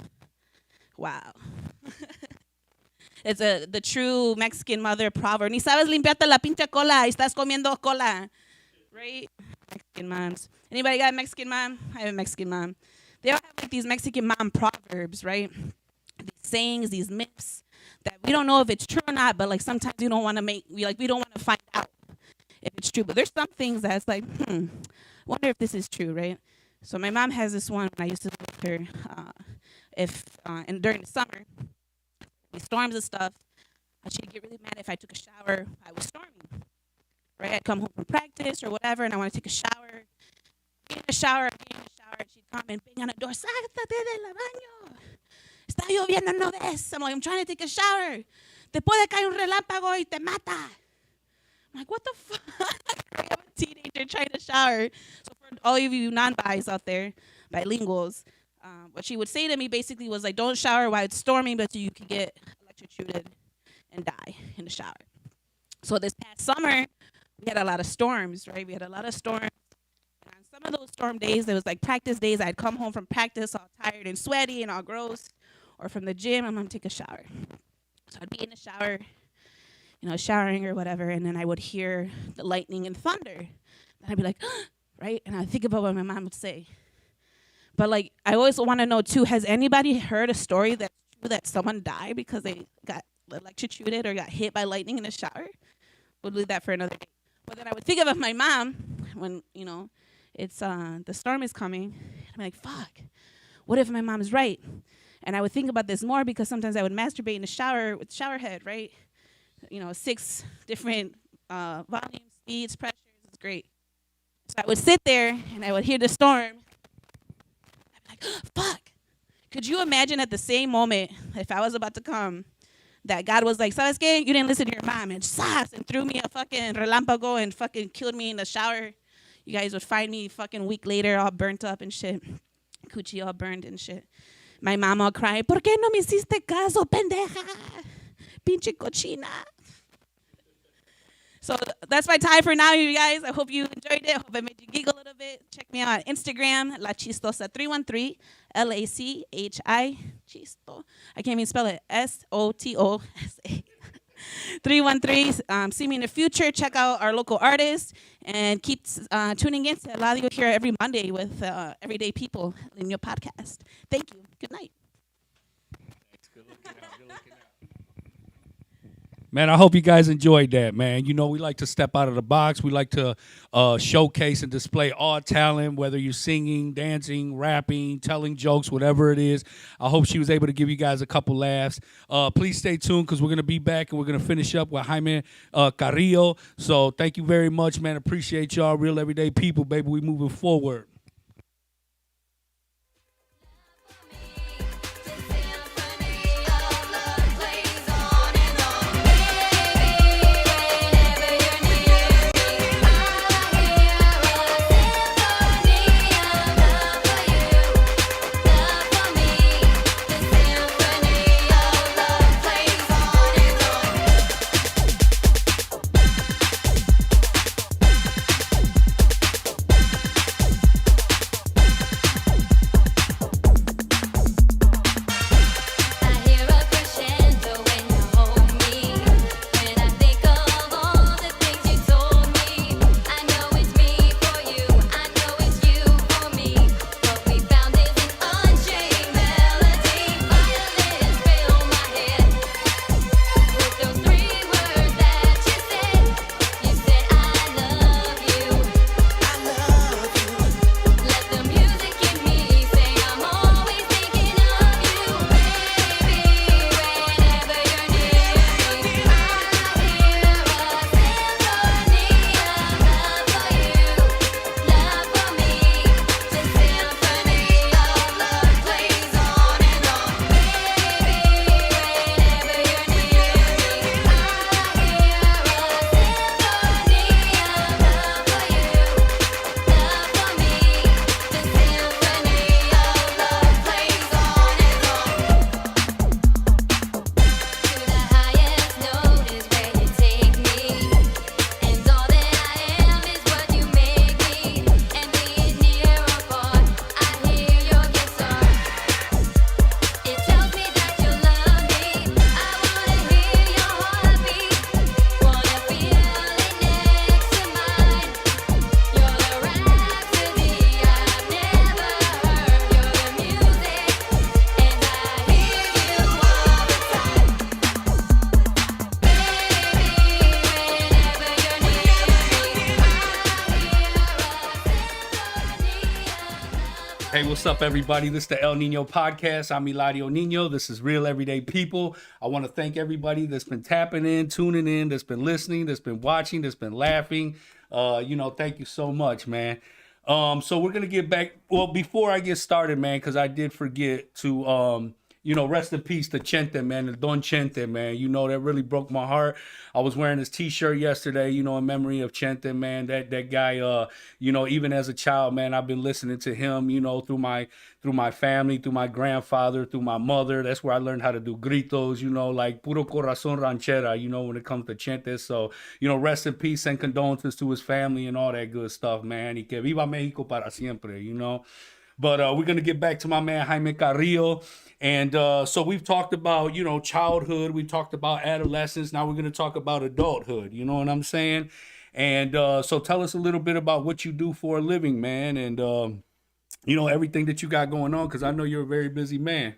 wow. It's the true Mexican mother proverb. Ni sabes limpiarte la pinche cola, estás comiendo cola. Right? Mexican moms. Anybody got a Mexican mom? I have a Mexican mom. They all have these Mexican mom proverbs, right? These sayings, these myths that we don't know if it's true or not, but sometimes we don't want to we don't want to find out if it's true. But there's some things that's wonder if this is true, right? So my mom has this one when I used to live with her. And during the summer, the storms and stuff, she'd get really mad if I took a shower. I was storming, right? I'd come home from practice or whatever, and I want to take a shower. Get in the shower, shower, and she'd come and bang on the door. Sácate del baño. Está lloviendo, no ves. I'm like, I'm trying to take a shower. Te puede caer un relámpago y te mata. I'm like, what the fuck? I'm a teenager trying to shower. So for all of you non-bis out there, bilinguals, what she would say to me basically was like, don't shower while it's storming, but you can get electrocuted and die in the shower. So this past summer, we had a lot of storms, right? We had a lot of storms. And on some of those storm days, there was like practice days. I'd come home from practice all tired and sweaty and all gross. Or from the gym, I'm going to take a shower. So I'd be in the shower, showering or whatever, and then I would hear the lightning and thunder. And I'd be like, right? And I'd think about what my mom would say. But, like, I always want to know, too, has anybody heard a story that someone died because they got electrocuted or got hit by lightning in the shower? We'll leave that for another day. But then I would think about my mom when, it's the storm is coming. I'm like, fuck, what if my mom's right? And I would think about this more because sometimes I would masturbate in the shower with shower head, right? 6 different volumes, speeds, pressures. It's great. So I would sit there and I would hear the storm. I'd be like, fuck. Could you imagine at the same moment, if I was about to come, that God was like, ¿sabes qué? You didn't listen to your mom, and threw me a fucking relámpago and fucking killed me in the shower. You guys would find me fucking a week later all burnt up and shit. Coochie all burned and shit. My mom all crying, ¿por qué no me hiciste caso, pendeja? Pinche cochina. So that's my time for now, you guys. I hope you enjoyed it. I hope I made you giggle a little bit. Check me out on Instagram, La Chistosa 313, LACHI, Chisto. I can't even spell it, SOTOSA. 313. See me in the future. Check out our local artists and keep tuning in to Radio here every Monday with Everyday People in your podcast. Thank you. Good night. Thanks. Good looking out. Good looking out. Man, I hope you guys enjoyed that, man. We like to step out of the box. We like to showcase and display all talent, whether you're singing, dancing, rapping, telling jokes, whatever it is. I hope she was able to give you guys a couple laughs. Please stay tuned because we're going to be back and we're going to finish up with Jaime Carillo. So thank you very much, man. Appreciate y'all. Real everyday people, baby. We moving forward. Hey, what's up, everybody? This is the El Nino podcast. I'm Eladio Nino. This is Real Everyday People. I want to thank everybody that's been tapping in, tuning in, that's been listening, that's been watching, that's been laughing. Thank you so much, man. So we're gonna get back. Well, before I get started, man, because I did forget to, rest in peace to Chente, man, the Don Chente, man. That really broke my heart. I was wearing his T-shirt yesterday, in memory of Chente, man. That guy, even as a child, man, I've been listening to him, through my family, through my grandfather, through my mother. That's where I learned how to do gritos, like puro corazón ranchera, when it comes to Chente. So, rest in peace and condolences to his family and all that good stuff, man. Y que viva Mexico para siempre. But we're going to get back to my man, Jaime Carillo. And so we've talked about, childhood. We've talked about adolescence. Now we're going to talk about adulthood. You know what I'm saying? And so tell us a little bit about what you do for a living, man. And, everything that you got going on, because I know you're a very busy man.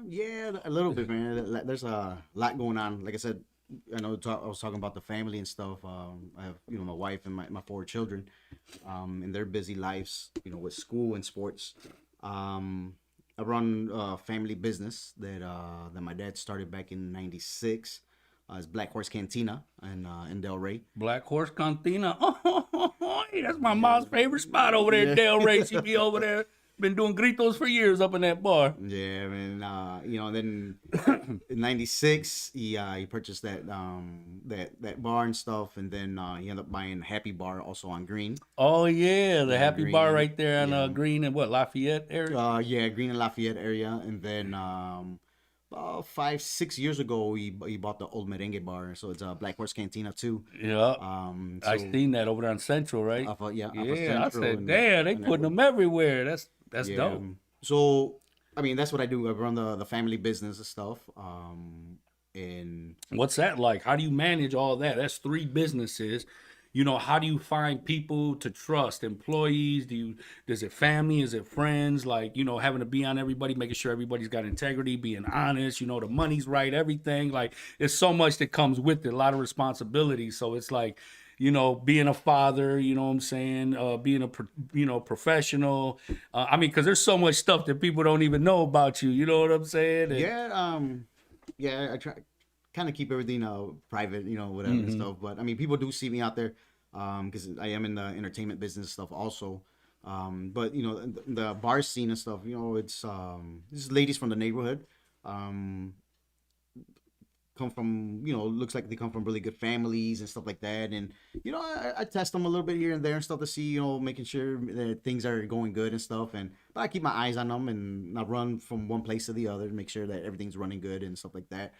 Yeah, a little bit, man. There's a lot going on. Like I said, I was talking about the family and stuff. I have, my wife and my 4 children, in their busy lives, with school and sports. I run a family business that my dad started back in '96. It's Black Horse Cantina in Del Rey. Black Horse Cantina. That's my mom's favorite spot over there, Del Rey. She be over there. Been doing gritos for years up in that bar. Yeah, man. Then in '96, he purchased that bar and stuff, and then he ended up buying Happy Bar also on Green. Oh yeah, the Happy Green, Bar right there on Green and Lafayette area. Yeah, Green and Lafayette area, and then about 5-6 years ago, he bought the Old Merengue Bar, so it's a Black Horse Cantina too. Yeah, I seen that over there on Central, right? Yeah, I said, damn, they putting them everywhere. That's dope. So, I mean, that's what I do. I run the family business and stuff. And what's that like? How do you manage all that? That's 3 businesses. How do you find people to trust? Employees? Is it family? Is it friends? Like, having to be on everybody, making sure everybody's got integrity, being honest, the money's right, everything. Like, it's so much that comes with it, a lot of responsibility. So it's like, being a father, what I'm saying, being a, professional. Because there's so much stuff that people don't even know about you. You know what I'm saying? And, yeah, I try kind of keep everything private, whatever and stuff. But I mean, people do see me out there because I am in the entertainment business stuff also. But the bar scene and stuff, it's these ladies from the neighborhood. Come from, looks like they come from really good families and stuff like that. And, I test them a little bit here and there and stuff to see, making sure that things are going good and stuff. But I keep my eyes on them and I run from one place to the other to make sure that everything's running good and stuff like that.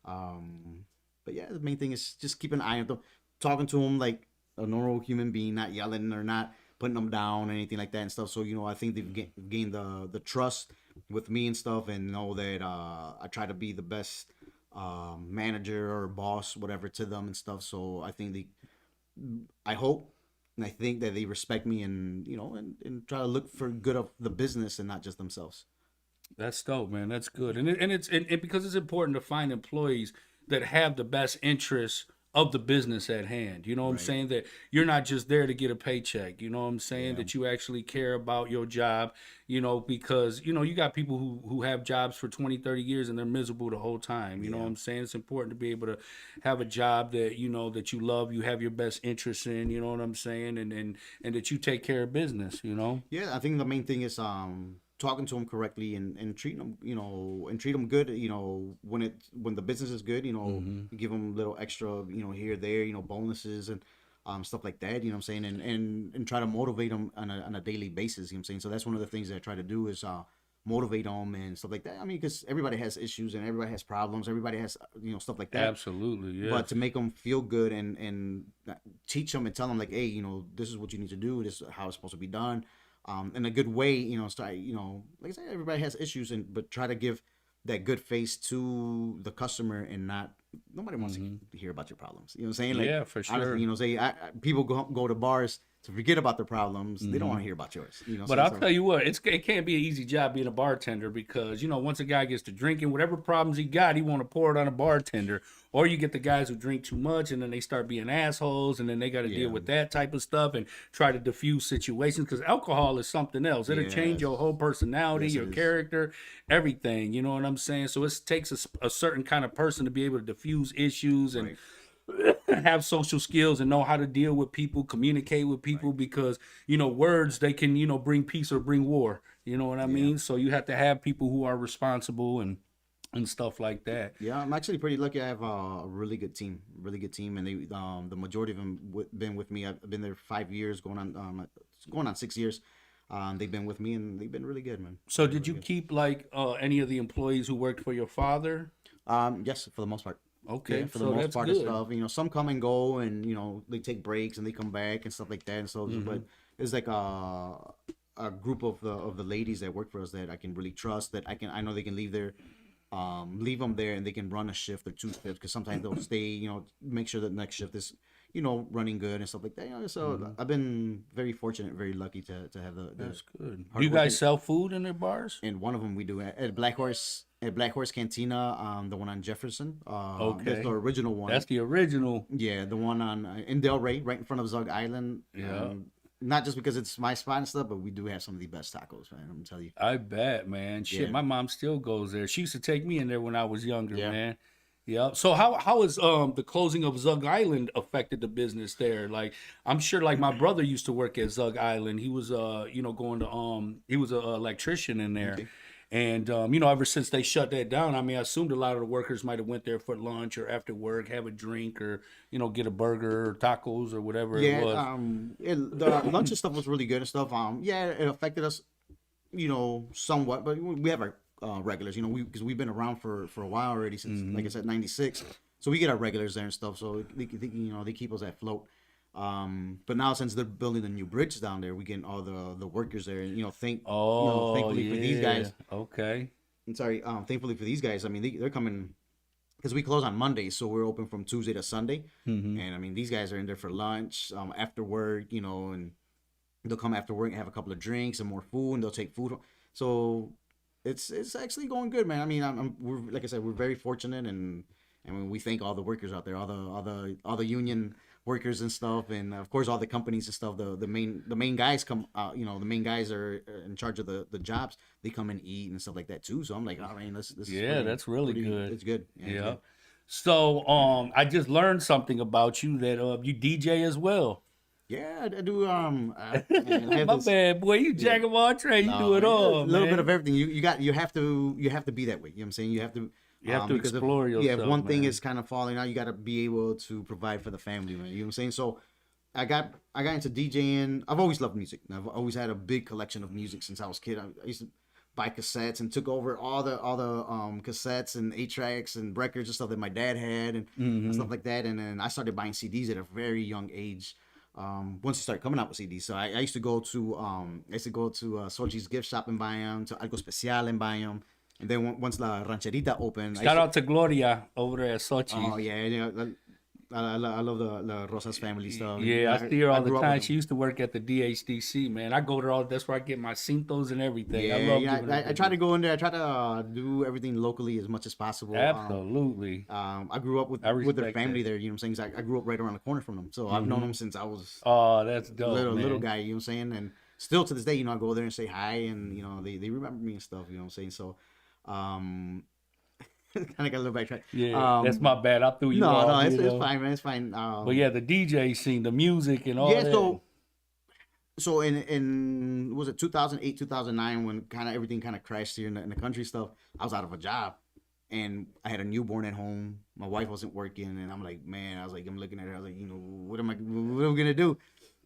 But yeah, the main thing is just keep an eye on them, talking to them like a normal human being, not yelling or not putting them down or anything like that and stuff. So, I think they've gained the trust with me and stuff, and know that I try to be the best manager or boss, whatever, to them and stuff. So I think I hope and I think that they respect me and and try to look for good of the business and not just themselves. that's dope, man. That's good. And because it's important to find employees that have the best interests of the business at hand. You know what I'm saying? That you're not just there to get a paycheck. You know what I'm saying? That you actually care about your job, because, you got people who have jobs for 20, 30 years and they're miserable the whole time. You know what I'm saying? It's important to be able to have a job that, that you love, you have your best interests in, you know what I'm saying? And that you take care of business, Yeah, I think the main thing is talking to them correctly and treating them, and treat them good. When the business is good, you give them a little extra, here, there, bonuses and stuff like that. You know what I'm saying, and try to motivate them on a daily basis. You know what I'm saying. So that's one of the things that I try to do is motivate them and stuff like that. I mean, because everybody has issues and everybody has problems. Everybody has stuff like that. Absolutely, yeah. But to make them feel good and teach them and tell them like, hey, this is what you need to do. This is how it's supposed to be done. In a good way, start, like I said, everybody has issues, but try to give that good face to the customer and nobody wants to hear about your problems. You know what I'm saying? Like, yeah, for sure. Honestly, people go to bars to forget about their problems. They don't want to hear about yours. But I'll tell you what, it can't be an easy job being a bartender because, once a guy gets to drinking, whatever problems he got, he want to pour it on a bartender. Or you get the guys who drink too much and then they start being assholes and then they got to deal with that type of stuff and try to diffuse situations because alcohol is something else. It'll change your whole personality, your character, everything. You know what I'm saying? So it takes a certain kind of person to be able to diffuse issues and have social skills and know how to deal with people, communicate with people, because words, they can bring peace or bring war. You know what I mean? So you have to have people who are responsible and stuff like that. Yeah, I'm actually pretty lucky. I have a really good team, and they the majority of them been with me. I've been there 5 years, going on 6 years. They've been with me, and they've been really good, man. So Really, did you really keep like any of the employees who worked for your father? good. Yes, for the most part. Okay, Yeah, for the so most that's part of good. stuff. Some come and go, and they take breaks and they come back and stuff like that. And so, but it's like a group of the ladies that work for us that I can really trust. That I know they can leave them there, and they can run a shift or two shifts, because sometimes they'll stay, make sure that next shift is, running good and stuff like that. So I've been very fortunate, very lucky to have the That's good. Do hard you working- guys sell food in their bars? and one of them we do at Black Horse Cantina, the one on Jefferson. Okay. That's the original one. That's the original. Yeah, the one on in Delray, right in front of Zug Island. Yeah. Not just because it's my spot and stuff, but we do have some of the best tacos, man. I'm gonna tell you. I bet, man. Shit, Yeah. my mom still goes there. She used to take me in there when I was younger, Yeah. man. Yeah. So how is the closing of Zug Island affected the business there? Like, I'm sure, like, my brother used to work at Zug Island. He was going to he was an electrician in there. Okay. And ever since they shut that down, I mean, I assumed a lot of the workers might have went there for lunch or after work, have a drink, or get a burger or tacos or whatever it Yeah, was. the lunch and stuff was really good and stuff. Yeah, it affected us, somewhat, but we have our regulars, because we've been around for a while already since, like I said, '96. So we get our regulars there and stuff. So they keep us afloat. But now since they're building a new bridge down there, we getting all the workers there, and thankfully for these guys. Okay. I'm sorry, thankfully for these guys, I mean they're coming, because we close on Monday, so we're open from Tuesday to Sunday. And I mean, these guys are in there for lunch, after work, and they'll come after work and have a couple of drinks and more food, and they'll take food. So it's actually going good, man. I mean, we're, like I said, we're very fortunate, and we thank all the workers out there, all the union workers and stuff, and of course all the companies and stuff. The main guys come out, the main guys are in charge of the jobs. They come and eat and stuff like that too. So I'm like, I mean, this is That's really good. It's good. Yeah, it's Yeah. good. So I just learned something about you, that you DJ as well. Yeah, I do. Man, I have My this- bad, boy. You jack of all trades. You do it all. A little man. bit of everything. You have to be that way. You know what I'm saying? You have to. Because explore yourself. If one thing man. is kind of falling out, you got to be able to provide for the family, man. You know what I'm saying? So I got into DJing. I've always loved music. I've always had a big collection of music since I was a kid. I used to buy cassettes and took over all the cassettes and 8-tracks and records and stuff that my dad had, and stuff like that. And then I started buying CDs at a very young age. Once you start coming out with CDs, so I used to go to Sochi's gift shop and buy them, to Algo Especial and buy them. And then once La Rancherita opened, Shout out to Gloria over there at Sochi. Oh yeah, I love the Rosas family stuff. Yeah, I see her all the grew up time. with She used to work at the DHDC, man. I go there all. That's where I get my cintos and everything. I Yeah, love yeah. giving I try to go in there. I try to do everything locally as much as possible. Absolutely. I grew up with I their respect family that. there. You know what I'm saying? I grew up right around the corner from them, so I've known them since I was Oh, that's dope, little man. guy. You know what I'm saying? And still to this day, I go there and say hi, and they remember me and stuff. You know what I'm saying? So, kind of got a little backtrack. Yeah, that's my bad. I threw you No, off. no, you it's know. fine, man. It's fine. But yeah, the DJ scene, the music, and all Yeah, that. so in was it 2008, 2009, when kind of everything kind of crashed here in the country stuff, I was out of a job, and I had a newborn at home. My wife wasn't working, and I'm like, man, I'm looking at her, I was like, what am I gonna do?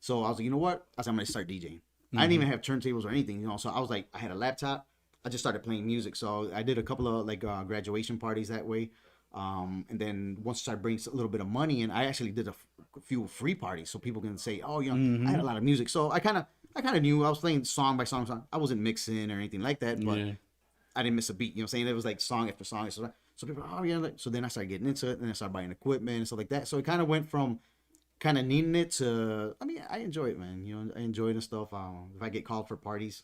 So I was like, you know what? I said, I'm gonna start DJing. I didn't even have turntables or anything, so I was like, I had a laptop. I just started playing music. So I did a couple of graduation parties that way. And then once I started bringing a little bit of money in, I actually did a few free parties so people can say, oh, I had a lot of music. So I kind of knew I was playing song by song. I wasn't mixing or anything like that, but Yeah. I didn't miss a beat. You know what I'm saying? It was like song after song. So people, oh yeah. So then I started getting into it, and I started buying equipment and stuff like that. So it kind of went from kind of needing it to, I mean, I enjoy it, man. I enjoy it and stuff. If I get called for parties,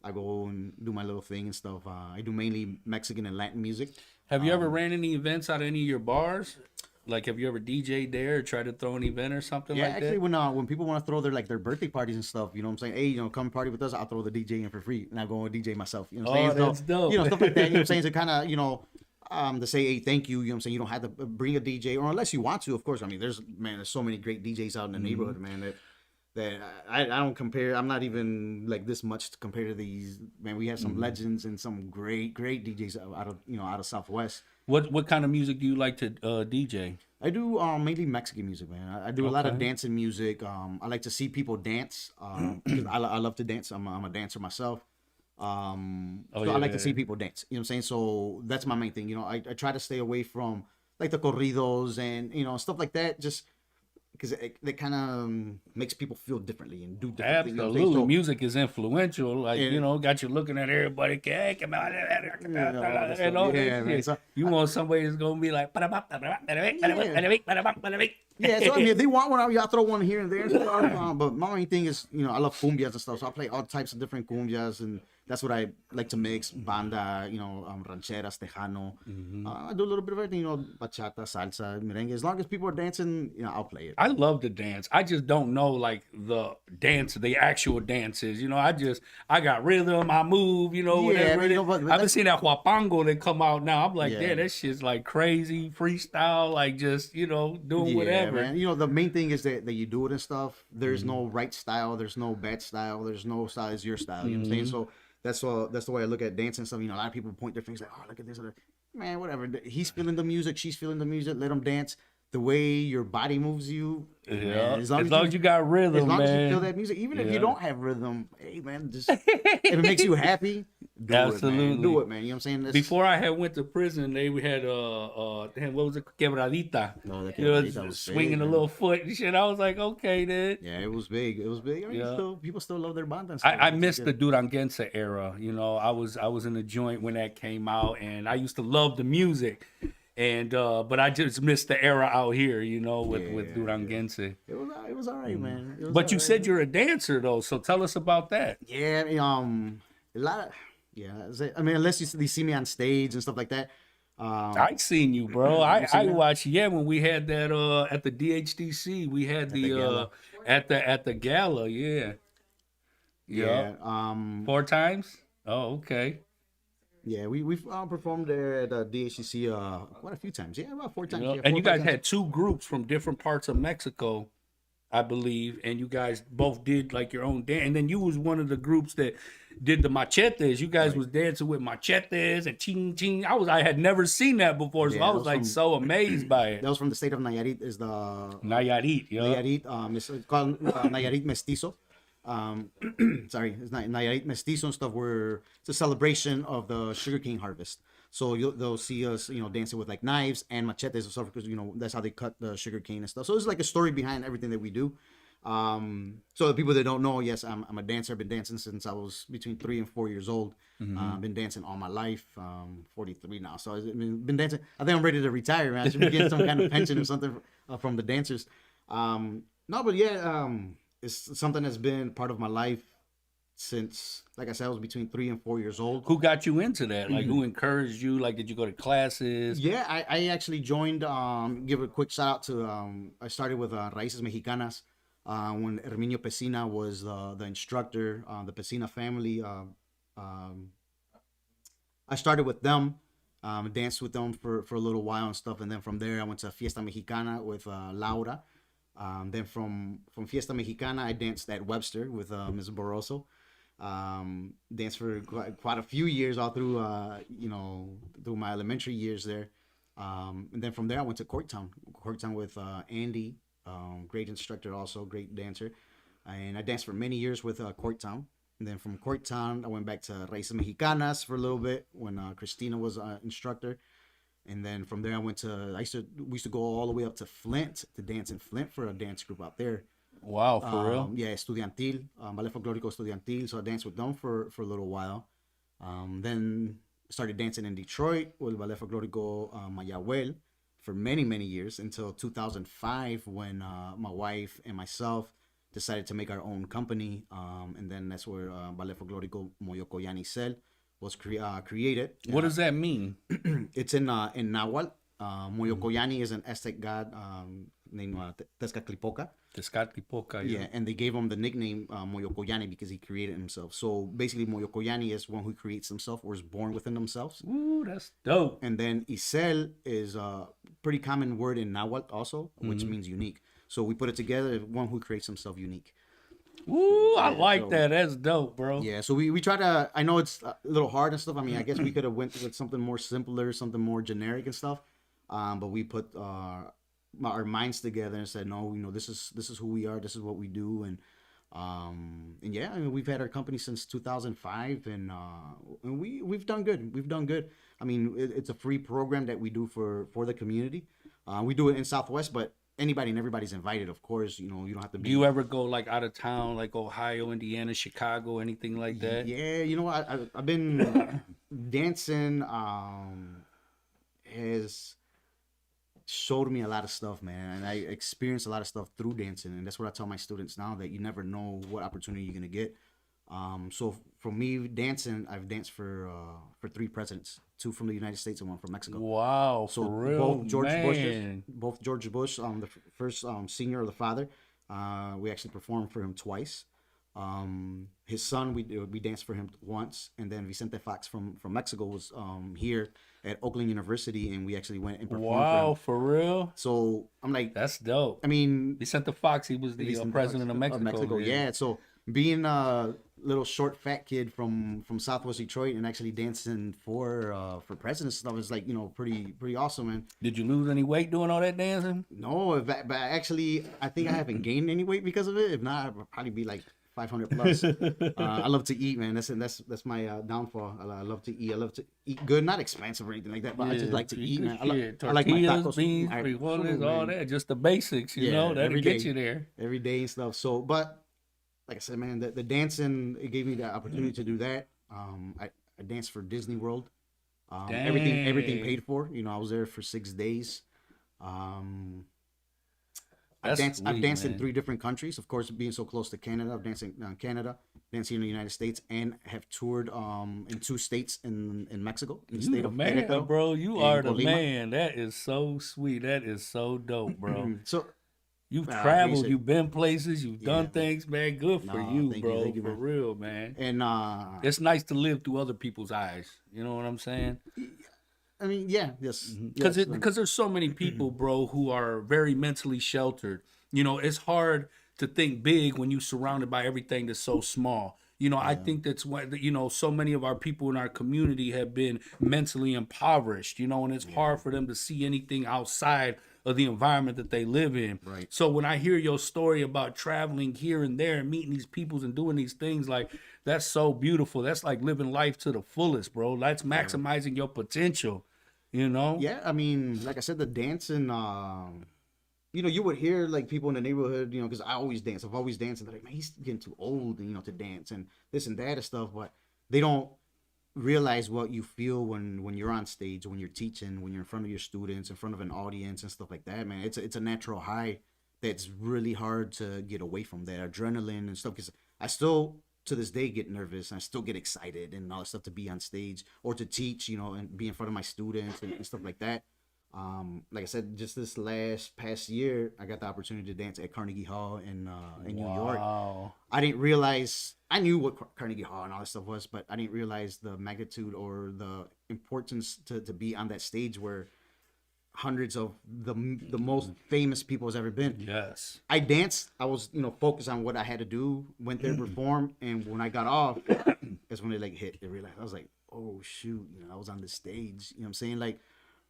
I go and do my little thing and stuff. I do mainly Mexican and Latin music. Have you ever ran any events out of any of your bars? Like, have you ever DJ'd there or tried to throw an event or something Yeah, like actually, that? when people want to throw their birthday parties and stuff, you know what I'm saying? Hey, come party with us. I'll throw the DJ in for free, and I'll go and DJ myself. You know what I'm saying? That's dope. Stuff like that. You know what I'm saying? So kind of, to say, hey, thank you. You know what I'm saying? You don't have to bring a DJ, or unless you want to, of course. I mean, there's so many great DJs out in the neighborhood, man, that I don't compare. I'm not even like this much to compare to these, man. We have some legends and some great DJs out of Southwest. What kind of music do you like to DJ? I do mainly Mexican music, man. I do a lot of Okay. dancing music. I like to see people dance. 'Cause I love to dance. I'm a dancer myself. So I like to see people dance. You know what I'm saying? So that's my main thing. You know, I try to stay away from like the corridos and stuff like that. Just because it kind of makes people feel differently and do differently. You know what I'm saying? Absolutely, So, music is influential. Like and, got you looking at everybody. Hey, come on, all and all that yeah, man. shit. So, You want somebody that's gonna be like, yeah, so I mean, if they want one, I'll throw one here and there. But my main thing is, I love cumbias and stuff. So I play all types of different cumbias, and that's what I like to mix. Banda, rancheras, tejano. I do a little bit of everything, bachata, salsa, merengue. As long as people are dancing, I'll play it. I love to dance. I just don't know like the actual dances. I got rhythm, I move. Whatever. Yeah, but I've been seeing that huapango that come out now. I'm like, Yeah. that shit's like crazy freestyle, like just doing whatever. Man. The main thing is that you do it and stuff. There's no right style. There's no bad style. There's no style is your style. You know what I'm saying? So that's the way I look at dancing and stuff. A lot of people point their fingers like, oh, look at this. Man, whatever. He's feeling the music. She's feeling the music. Let them dance. The way your body moves you. Yeah. Man, As long as you got rhythm, as long as you man. feel that music, even if you don't have rhythm, hey man, just if it makes you happy, do Absolutely. it, man. Do it, man. You know what I'm saying? Before I had went to prison, we had damn, what was it, quebradita? No, the quebradita was swinging big, a little foot and shit. I was like, okay, then. Yeah, it was big. It was big. I mean, Yeah. people still love their banda and stuff. I missed the Duranguense era. I was in the joint when that came out, and I used to love the music, and but I just missed the era out here. With Duranguense. It was all right, man. It was But you all said right. you're a dancer though, so tell us about that. Yeah, a lot of I mean, unless you see me on stage and stuff like that. I seen you, bro. I seen that? watched. Yeah, when we had that at the DHDC, we had the gala. at the gala. Yeah. Yeah. 4 times. Oh, okay. Yeah, we've performed there at DHCC quite a few times. Yeah, about 4 times. Yeah, 4 And or you 5 guys times. had 2 groups from different parts of Mexico, I believe, and you guys both did like your own dance. And then you was one of the groups that did the machetes. You guys was dancing with machetes and ching ching. I had never seen that before, so Yeah, I that was was like from- so amazed by it. That was from the state of Nayarit. Is the Nayarit, yeah. Nayarit? It's called Nayarit Mestizo. Sorry, it's not Nayarit Mestizo and stuff. Where it's a celebration of the sugarcane harvest. So they'll see us, dancing with like knives and machetes and stuff because that's how they cut the sugarcane and stuff. So it's like a story behind everything that we do. So the people that don't know, yes, I'm a dancer. I've been dancing since I was between 3 and 4 years old. I've been dancing all my life. 43 now, so I've been dancing. I think I'm ready to retire, man. I should be getting some kind of pension or something from the dancers. No, but yeah, it's something that's been part of my life since, like I said, I was between 3 and 4 years old. Who got you into that? Like, who encouraged you? Like, did you go to classes? Yeah, I actually joined. Give a quick shout out to. I started with Raíces Mexicanas when Herminio Pesina was the instructor. The Pesina family. I started with them, danced with them for a little while and stuff, and then from there I went to Fiesta Mexicana with Laura. Then from Fiesta Mexicana I danced at Webster with Ms. Barroso. Danced for quite a few years all through through my elementary years there, and then from there I went to Corktown with Andy, great instructor, also great dancer, and I danced for many years with Corktown. And then from Corktown I went back to Raíces Mexicanas for a little bit when Christina was instructor. And then from there we used to go all the way up to Flint to dance in Flint for a dance group out there. Wow, for real? Yeah, Estudiantil, Ballet Folklorico Estudiantil. So I danced with them for a little while. Then started dancing in Detroit with Ballet Folklorico Mayagüel for many, many years until 2005 when my wife and myself decided to make our own company. And then that's where Ballet Folklorico Moyocoyani Cel was created. What does that mean? It's in Nahuatl. Moyocoyani is an Aztec god. named Tezcatlipoca. Tezcatlipoca, Yeah, and they gave him the nickname Moyokoyani because he created himself. So basically, Moyokoyani is one who creates himself or is born within themselves. Ooh, that's dope. And then Isel is a pretty common word in Nahuatl also, which means unique. So we put it together, one who creates himself unique. Ooh, I Yeah, like so- that. That's dope, bro. Yeah, so we try to. I know it's a little hard and stuff. I mean, I guess we could have went with something more simpler, something more generic and stuff. But we put our minds together and said, no, this is who we are. This is what we do, and yeah, I mean, we've had our company since 2005, and we've done good. We've done good. I mean, it's a free program that we do for the community. We do it in Southwest, but anybody and everybody's invited. Of course, you don't have to be. Do you ever go like out of town, like Ohio, Indiana, Chicago, anything like that? Yeah, I've been dancing. Has showed me a lot of stuff, man, and I experienced a lot of stuff through dancing, and that's what I tell my students now, that you never know what opportunity you're gonna get. So for me, dancing, I've danced for 3 presidents, 2 from the United States and 1 from Mexico. Wow, So for real, both George Bush, the first senior or the father, we actually performed for him twice. His son, we danced for him once, and then Vicente Fox from Mexico was here at Oakland University, and we actually went and performed Wow, for him. for real. So I'm like, That's dope. I mean, Vicente Fox, he was the Vicente president Fox of Mexico. man. yeah. So being a little short fat kid from Southwest Detroit and actually dancing for president stuff is like pretty awesome, man. Did you lose any weight doing all that dancing? No, but actually, I think I haven't gained any weight because of it. If not, I would probably be like 500 plus. I love to eat, man. That's my downfall. I love to eat. I love to eat good, not expensive or anything like that, but I just like to eat, man. I like my Tortillas, tacos, beans, I- frijoles, all man. that. Just the basics, you Yeah, know, that'll every get day. you there. Every day and stuff. So, but like I said, man, the dancing, it gave me the opportunity to do that. I danced for Disney World. Everything Dang. paid for. I was there for 6 days. I've That's danced sweet, in 3 different countries. Of course, being so close to Canada, I've danced in Canada, danced here in the United States, and have toured in 2 states in Mexico, in the You state the of man, Querétaro bro. You and are the Colima. man. That is so sweet. That is so dope, bro. So You've I traveled, appreciate it. you've been places, you've done Yeah. things, man. Good for Nah, you, thank you, bro. thank you, For man. real, man. and It's nice to live through other people's eyes. You know what I'm saying? I mean, yeah, yes, Because yes, because there's so many people, bro, who are very mentally sheltered. It's hard to think big when you're surrounded by everything that's so small. I think that's why so many of our people in our community have been mentally impoverished. And it's hard for them to see anything outside of the environment that they live in. Right. So when I hear your story about traveling here and there and meeting these peoples and doing these things, like that's so beautiful. That's like living life to the fullest, bro. That's maximizing your potential. Yeah, I mean, like I said, the dancing, you would hear like people in the neighborhood, because I always dance. I've always danced, and they're like, man, he's getting too old, to dance and this and that and stuff. But they don't realize what you feel when you're on stage, when you're teaching, when you're in front of your students, in front of an audience and stuff like that, man. It's a natural high that's really hard to get away from, that adrenaline and stuff. Because I still, to this day, get nervous, and I still get excited and all that stuff to be on stage or to teach, and be in front of my students and stuff like that. Like I said, just this past year, I got the opportunity to dance at Carnegie Hall in New York. Wow. I didn't realize, I knew what Carnegie Hall and all that stuff was, but I didn't realize the magnitude or the importance to be on that stage where hundreds of the most famous people has ever been. Yes. I danced. I was, focused on what I had to do, went there, performed, and when I got off, that's when they hit. They realized, I was like, oh shoot, I was on the stage. You know what I'm saying?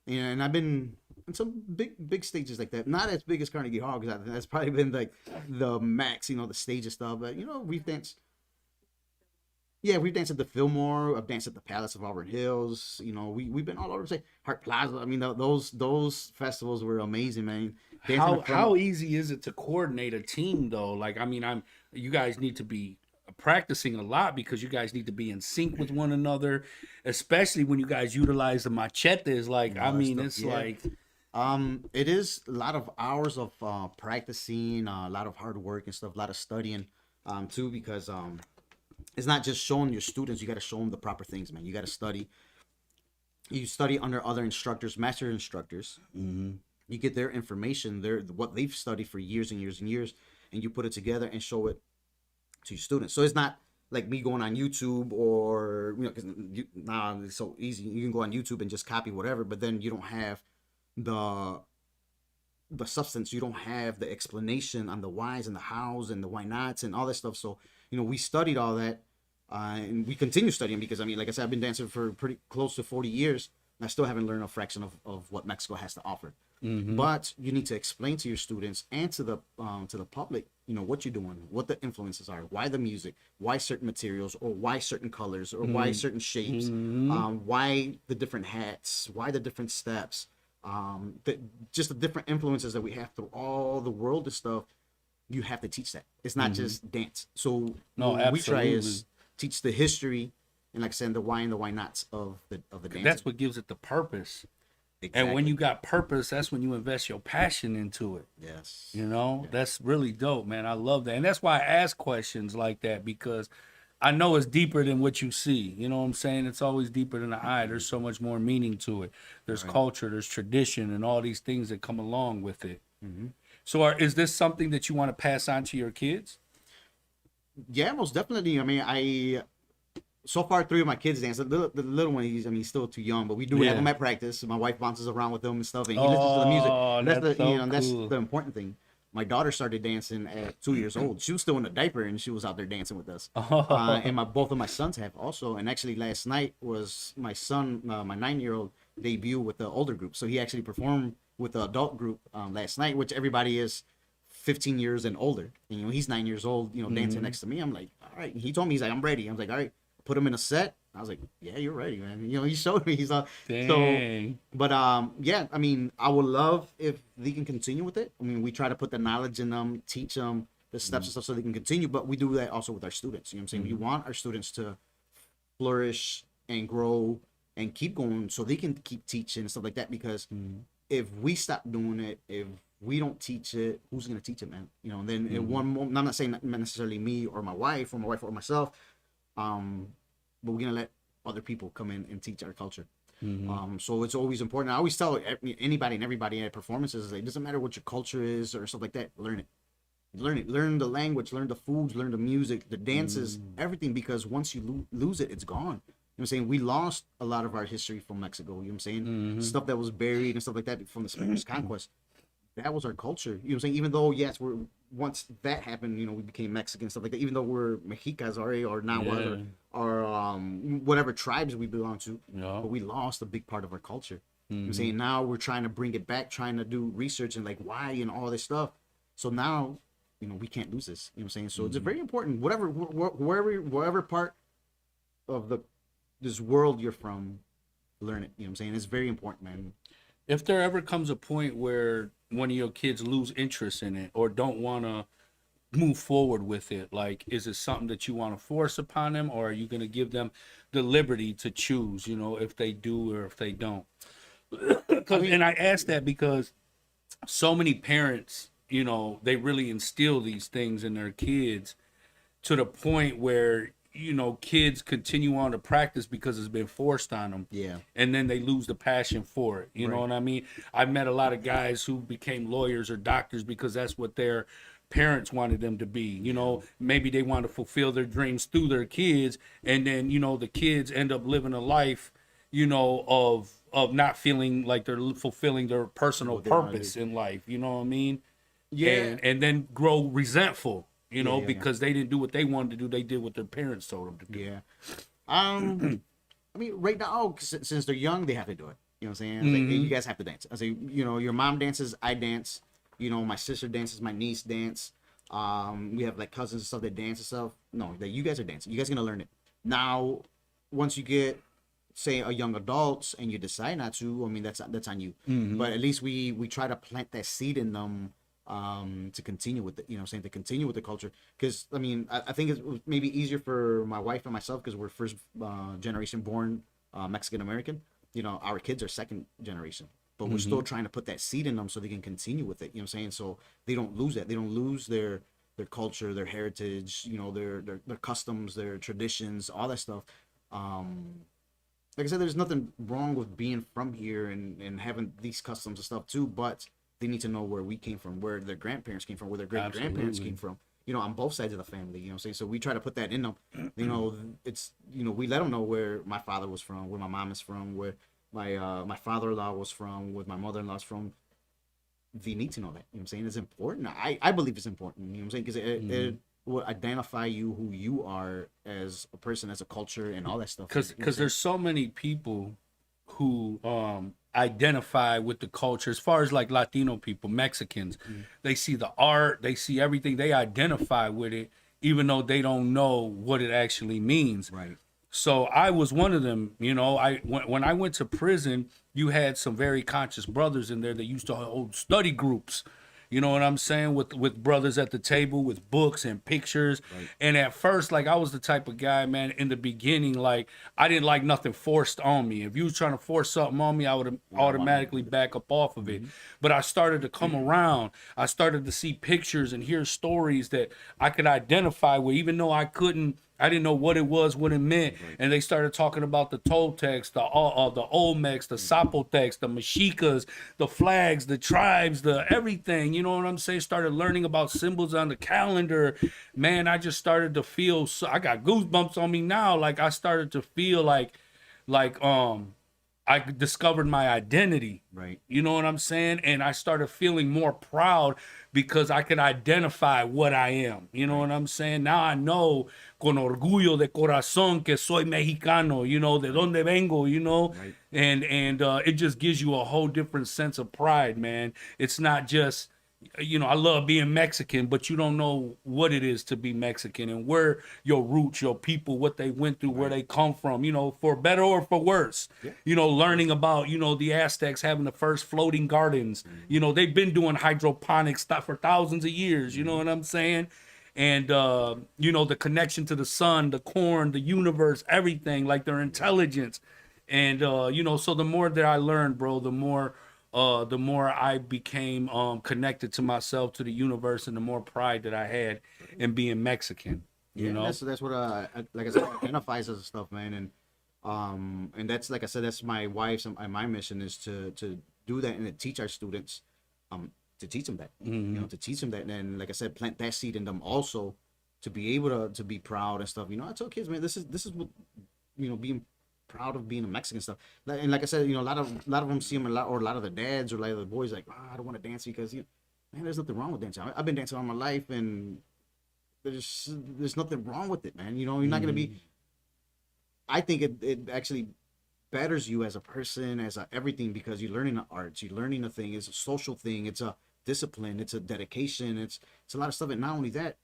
And I've been in some big stages like that. Not as big as Carnegie Hall, because that's probably been like the max, the stage and stuff. But we've danced. Yeah, we've danced at the Fillmore. I've danced at the Palace of Auburn Hills. We've been all over. Say Hart Plaza. I mean, those festivals were amazing, man. How easy is it to coordinate a team though? Like, I mean, you guys need to be practicing a lot because you guys need to be in sync with one another, especially when you guys utilize the machetes. Like, I mean, it's like it is a lot of hours of practicing, a lot of hard work and stuff, a lot of studying too, because it's not just showing your students. You got to show them the proper things, man. You got to study. You study under other instructors, master instructors. You get their information, their what they've studied for years and years and years, and you put it together and show it to your students. So it's not like me going on YouTube, or because now it's so easy. You can go on YouTube and just copy whatever, but then you don't have the substance. You don't have the explanation on the whys and the hows and the why nots and all that stuff. So we studied all that, and we continue studying, because I mean, like I said, I've been dancing for pretty close to 40 years, and I still haven't learned a fraction of what Mexico has to offer. But you need to explain to your students and to the public, what you're doing, what the influences are, why the music, why certain materials, or why certain colors, or why certain shapes, why the different hats, why the different steps, just the different influences that we have through all the world of stuff. You have to teach that. It's not just dance. So No, what we try absolutely. is teach the history, and like I said, the why and the why nots of the dance. That's what gives it the purpose. And when you got purpose, that's when you invest your passion into it. Yes. That's really dope, man. I love that. And that's why I ask questions like that, because I know it's deeper than what you see. You know what I'm saying? It's always deeper than the eye. There's so much more meaning to it. There's culture, there's tradition, and all these things that come along with it. So is this something that you want to pass on to your kids? Yeah, most definitely. I mean, so far 3 of my kids dance. The little one, he's still too young, but we do have him at practice. My wife bounces around with him and stuff, and he listens to the music. That's so cool. That's the important thing. My daughter started dancing at 2 years old. She was still in a diaper, and she was out there dancing with us. And both of my sons have also. And actually, last night was my son, my 9-year-old, debut with the older group. So he actually performed with the adult group last night, which everybody is 15 years and older. And he's 9 years old, dancing next to me. I'm like, all right. And he told me, he's like, I'm ready. I was like, all right. Put him in a set. I was like, yeah, you're ready, man. He showed me. He's Dang. But yeah, I mean, I would love if they can continue with it. I mean, we try to put the knowledge in them, teach them the steps and stuff so they can continue, but we do that also with our students. You know what I'm saying? We want our students to flourish and grow and keep going so they can keep teaching and stuff like that, because if we stop doing it, if we don't teach it, who's going to teach it, man? And then in one moment, I'm not saying necessarily me or my wife or myself, but we're gonna let other people come in and teach our culture. So it's always important. I always tell anybody and everybody at performances, it doesn't matter what your culture is or stuff like that. Learn it. Learn the language, learn the foods, learn the music, the dances, everything. Because once you lose it, it's gone. You know what I'm saying? We lost a lot of our history from Mexico. You know what I'm saying? Stuff that was buried and stuff like that from the Spanish conquest. That was our culture. You know what I'm saying? Even though, yes, once that happened, we became Mexican, stuff like that. Even though we're Mexicas already, or Nahuatl, or whatever tribes we belong to, but we lost a big part of our culture. You know what I'm saying? Now we're trying to bring it back, trying to do research and like why and all this stuff. So now, we can't lose this. You know what I'm saying? So it's very important. Wherever part of this world you're from, learn it. You know what I'm saying? It's very important, man. If there ever comes a point where one of your kids lose interest in it or don't want to move forward with it, like, is it something that you want to force upon them, or are you going to give them the liberty to choose, if they do or if they don't? And I ask that because so many parents, they really instill these things in their kids to the point where kids continue on to practice because it's been forced on them. Yeah. And then they lose the passion for it. You know what I mean? I've met a lot of guys who became lawyers or doctors because that's what their parents wanted them to be. Maybe they want to fulfill their dreams through their kids, and then, the kids end up living a life, of not feeling like they're fulfilling their personal purpose in life. You know what I mean? Yeah. And then grow resentful. Because they didn't do what they wanted to do. They did what their parents told them to do. Yeah. I mean, right now, since they're young, they have to do it. You know what I'm saying? Like, hey, you guys have to dance. I say, your mom dances, I dance. My sister dances, my niece dance. We have like cousins and stuff that dance and stuff. No, that you guys are dancing. You guys are gonna learn it. Now, once you get, say, a young adult and you decide not to, I mean, that's on you. But at least we try to plant that seed in them. To continue with to continue with the culture. Because I mean, I think it's maybe easier for my wife and myself because we're first generation born Mexican American. Our kids are second generation, but we're still trying to put that seed in them so they can continue with it. You know what I'm saying? So they don't lose that. They don't lose their culture, their heritage. Their customs, their traditions, all that stuff. Like I said, there's nothing wrong with being from here and having these customs and stuff too, but they need to know where we came from, where their grandparents came from, where their great grandparents came from. You know, on both sides of the family. You know, what I'm saying, so we try to put that in them. You know, it's, you know, we let them know where my father was from, where my mom is from, where my father-in-law was from, where my mother-in-law's from. They need to know that. You know what I'm saying? It's important. I believe it's important. You know what I'm saying? Because it will identify you, who you are as a person, as a culture, and all that stuff. Because there's so many people who identify with the culture, as far as like Latino people, Mexicans. They see the art, they see everything, they identify with it, even though they don't know what it actually means. Right. So I was one of them. You know, when I went to prison, you had some very conscious brothers in there that used to hold study groups. You know what I'm saying? With brothers at the table with books and pictures. Right. And at first, like, I was the type of guy, man, in the beginning, like, I didn't like nothing forced on me. If you was trying to force something on me, I would automatically back up off of it. But I started to come around. I started to see pictures and hear stories that I could identify with, even though I didn't know what it was, what it meant. Right. And they started talking about the Toltecs, the Olmecs, the Zapotecs, the Mexicas, the flags, the tribes, the everything. You know what I'm saying? Started learning about symbols on the calendar. Man, I just started to feel, I got goosebumps on me now. Like, I started to feel like I discovered my identity. Right. You know what I'm saying? And I started feeling more proud because I could identify what I am. You know what I'm saying? Now I know con orgullo de corazón que soy mexicano, you know, de donde vengo, you know? Right. And it just gives you a whole different sense of pride, man. It's not just, you know, I love being Mexican, but you don't know what it is to be Mexican and where your roots, your people, what they went through, where they come from, you know, for better or for worse. Yeah. You know, learning about, you know, the Aztecs having the first floating gardens. You know, they've been doing hydroponics stuff for thousands of years. You know what I'm saying? And, you know, the connection to the sun, the corn, the universe, everything, like their intelligence. And, you know, so the more that I learned, bro, the more I became connected to myself, to the universe, and the more pride that I had in being Mexican. You know, that's what like I said, identifies as stuff, man, and that's, like I said, that's my wife's and my mission is to do that and to teach our students, to teach them that, you know, to teach them that, and then, like I said, plant that seed in them also, to be able to be proud and stuff. You know, I tell kids, man, this is what, you know, being proud of being a Mexican stuff. And like I said, you know, a lot of them see them a lot of the dads or like the boys like, I don't want to dance because, you know, man, there's nothing wrong with dancing. I've been dancing all my life, and there's nothing wrong with it, man. You know, you're not gonna be. I think it actually betters you as a person, as everything, because you're learning the arts, you're learning a thing. It's a social thing. It's a discipline. It's a dedication. It's a lot of stuff. And not only that,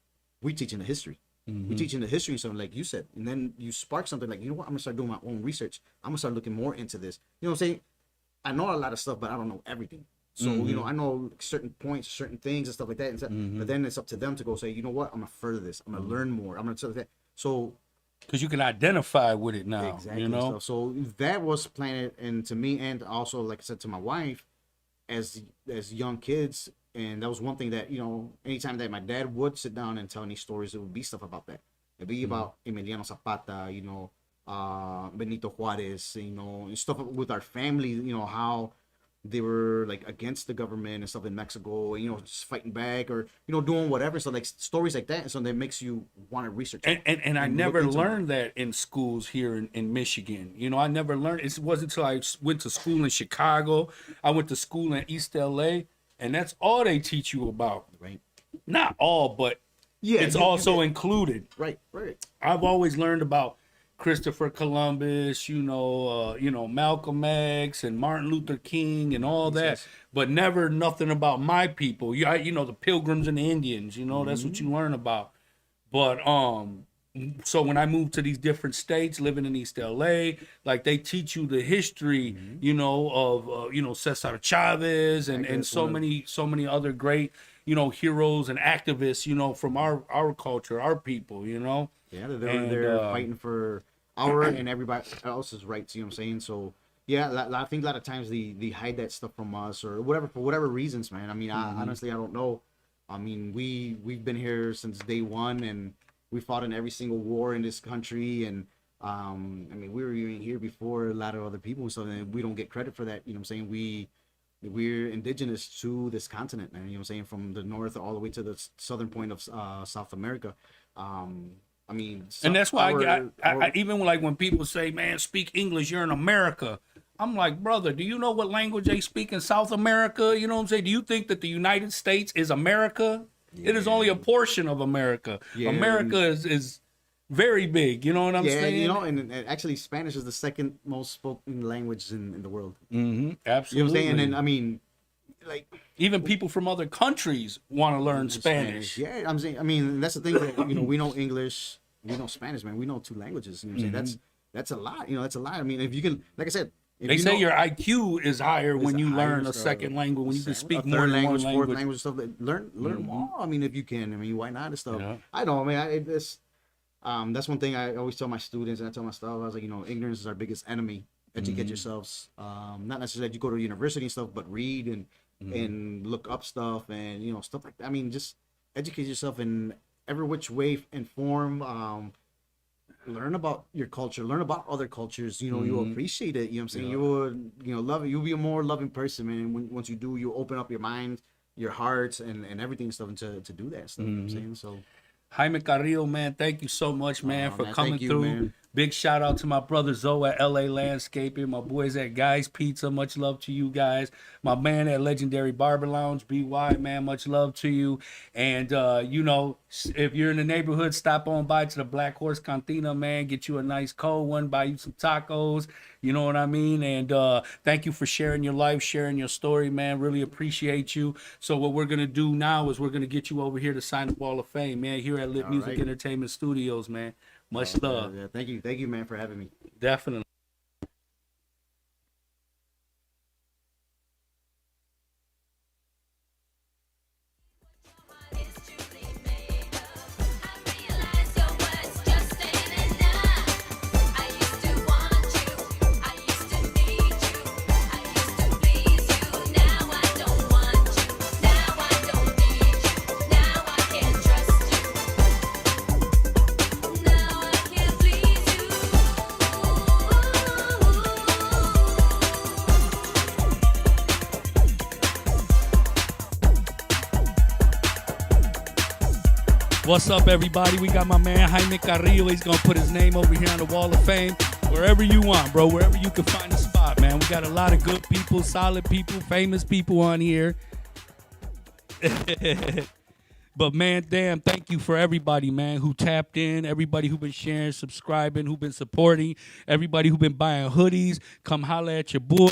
we're teaching the history. We're teaching the history and something, like you said, and then you spark something like, you know what, I'm gonna start doing my own research. I'm gonna start looking more into this. You know what I'm saying? I know a lot of stuff, but I don't know everything. So, you know, I know certain points, certain things and stuff like that. And stuff, but then it's up to them to go say, you know what, I'm gonna further this. I'm gonna learn more. I'm gonna do that. So, because you can identify with it now. Exactly. You know? So that was planted into me, and also, like I said, to my wife, as young kids. And that was one thing that, you know, anytime that my dad would sit down and tell any stories, it would be stuff about that. It'd be about Emiliano Zapata, you know, Benito Juarez, you know, and stuff with our family, you know, how they were like against the government and stuff in Mexico, and, you know, just fighting back or, you know, doing whatever. So like stories like that, and so that makes you want to research. And I never learned that in schools here in Michigan. You know, I never learned. It wasn't until I went to school in Chicago. I went to school in East LA. And that's all they teach you about. Right. Not all, but yeah, it's also included. Right. I've always learned about Christopher Columbus, you know, Malcolm X and Martin Luther King and all that, yes. but never nothing about my people. You know, the Pilgrims and the Indians, you know, that's what you learn about. But so when I moved to these different states, living in East LA, like they teach you the history, you know, of you know, Cesar Chavez and so many other great, you know, heroes and activists, you know, from our culture, our people, you know. Yeah, they're fighting for our and everybody else's rights. You know what I'm saying? So yeah, I think a lot of times they hide that stuff from us or whatever, for whatever reasons, man. I mean, honestly, I don't know. I mean, we've been here since day one, and we fought in every single war in this country, and I mean, we were even here before a lot of other people, so we don't get credit for that. You know what I'm saying? we're indigenous to this continent, and you know what I'm saying, from the north all the way to the southern point of South America. I mean, And that's why our even like when people say, "Man, speak English, you're in America." I'm like, brother, do you know what language they speak in South America? You know what I'm saying? Do you think that the United States is America? It is only a portion of America. Yeah. America is very big. You know what I'm yeah, saying? you know, and actually Spanish is the second most spoken language in the world. Mm-hmm, absolutely. You know what I'm saying? And then I mean, like even people from other countries want to learn Spanish. Yeah, I'm saying. I mean, that's the thing. That, you know, we know English, we know Spanish, man. We know two languages. You know what I'm saying? That's a lot. You know, that's a lot. I mean, if you can, like I said, if They you say know, your IQ is higher when you higher, learn a second language, when you can speak a more third than language, one fourth language. language, stuff. Learn more. I mean, if you can. I mean, why not and stuff. Yeah. I know. I mean, that's one thing I always tell my students, and I tell my staff. I was like, you know, ignorance is our biggest enemy. Educate yourselves. Not necessarily that you go to university and stuff, but read and look up stuff and you know stuff like that. I mean, just educate yourself in every which way and form. Learn about your culture, learn about other cultures. You know, you'll appreciate it. You know what I'm saying? You would, you know, love it. You'll be a more loving person, man. Once you do, you open up your mind, your heart, and everything and stuff to do that stuff. You know what I'm saying? So Jaime Carillo, man, thank you so much, man, for man, coming thank you, through. man. Big shout out to my brother Zoe at LA Landscaping, my boys at Guys Pizza, much love to you guys. My man at Legendary Barber Lounge, BY, man, much love to you. And, you know, if you're in the neighborhood, stop on by to the Black Horse Cantina, man, get you a nice cold one, buy you some tacos, you know what I mean? And thank you for sharing your life, sharing your story, man, really appreciate you. So what we're going to do now is we're going to get you over here to sign the Wall of Fame, man, here at Lit Music right. Entertainment Studios, man. Much love. yeah, thank you, man, for having me. Definitely. What's up, everybody? We got my man Jaime Carillo. He's gonna put his name over here on the Wall of Fame. Wherever you want, bro. Wherever you can find a spot, man. We got a lot of good people, solid people, famous people on here. But man, damn, thank you for everybody, man, who tapped in, everybody who been sharing, subscribing, who been supporting, everybody who been buying hoodies. Come holla at your boy.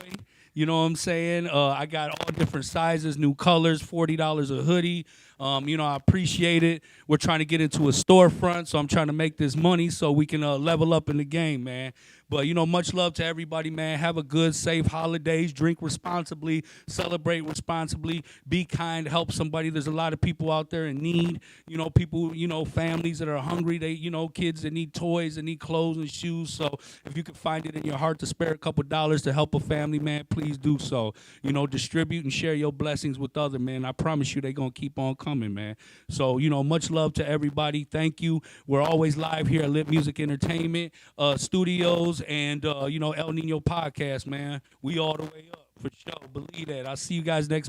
You know what I'm saying? I got all different sizes, new colors, $40 a hoodie. You know, I appreciate it. We're trying to get into a storefront, so I'm trying to make this money so we can level up in the game, man. But, you know, much love to everybody, man. Have a good, safe holidays. Drink responsibly. Celebrate responsibly. Be kind. Help somebody. There's a lot of people out there in need. You know, people, you know, families that are hungry. They, you know, kids that need toys, that need clothes and shoes. So if you can find it in your heart to spare a couple dollars to help a family, man, please do so. You know, distribute and share your blessings with others, man. I promise you they're going to keep on coming, man. So, you know, much love to everybody. Thank you. We're always live here at Lit Music Entertainment Studios and, you know, El Nino Podcast, man. We all the way up for sure. Believe that. I'll see you guys next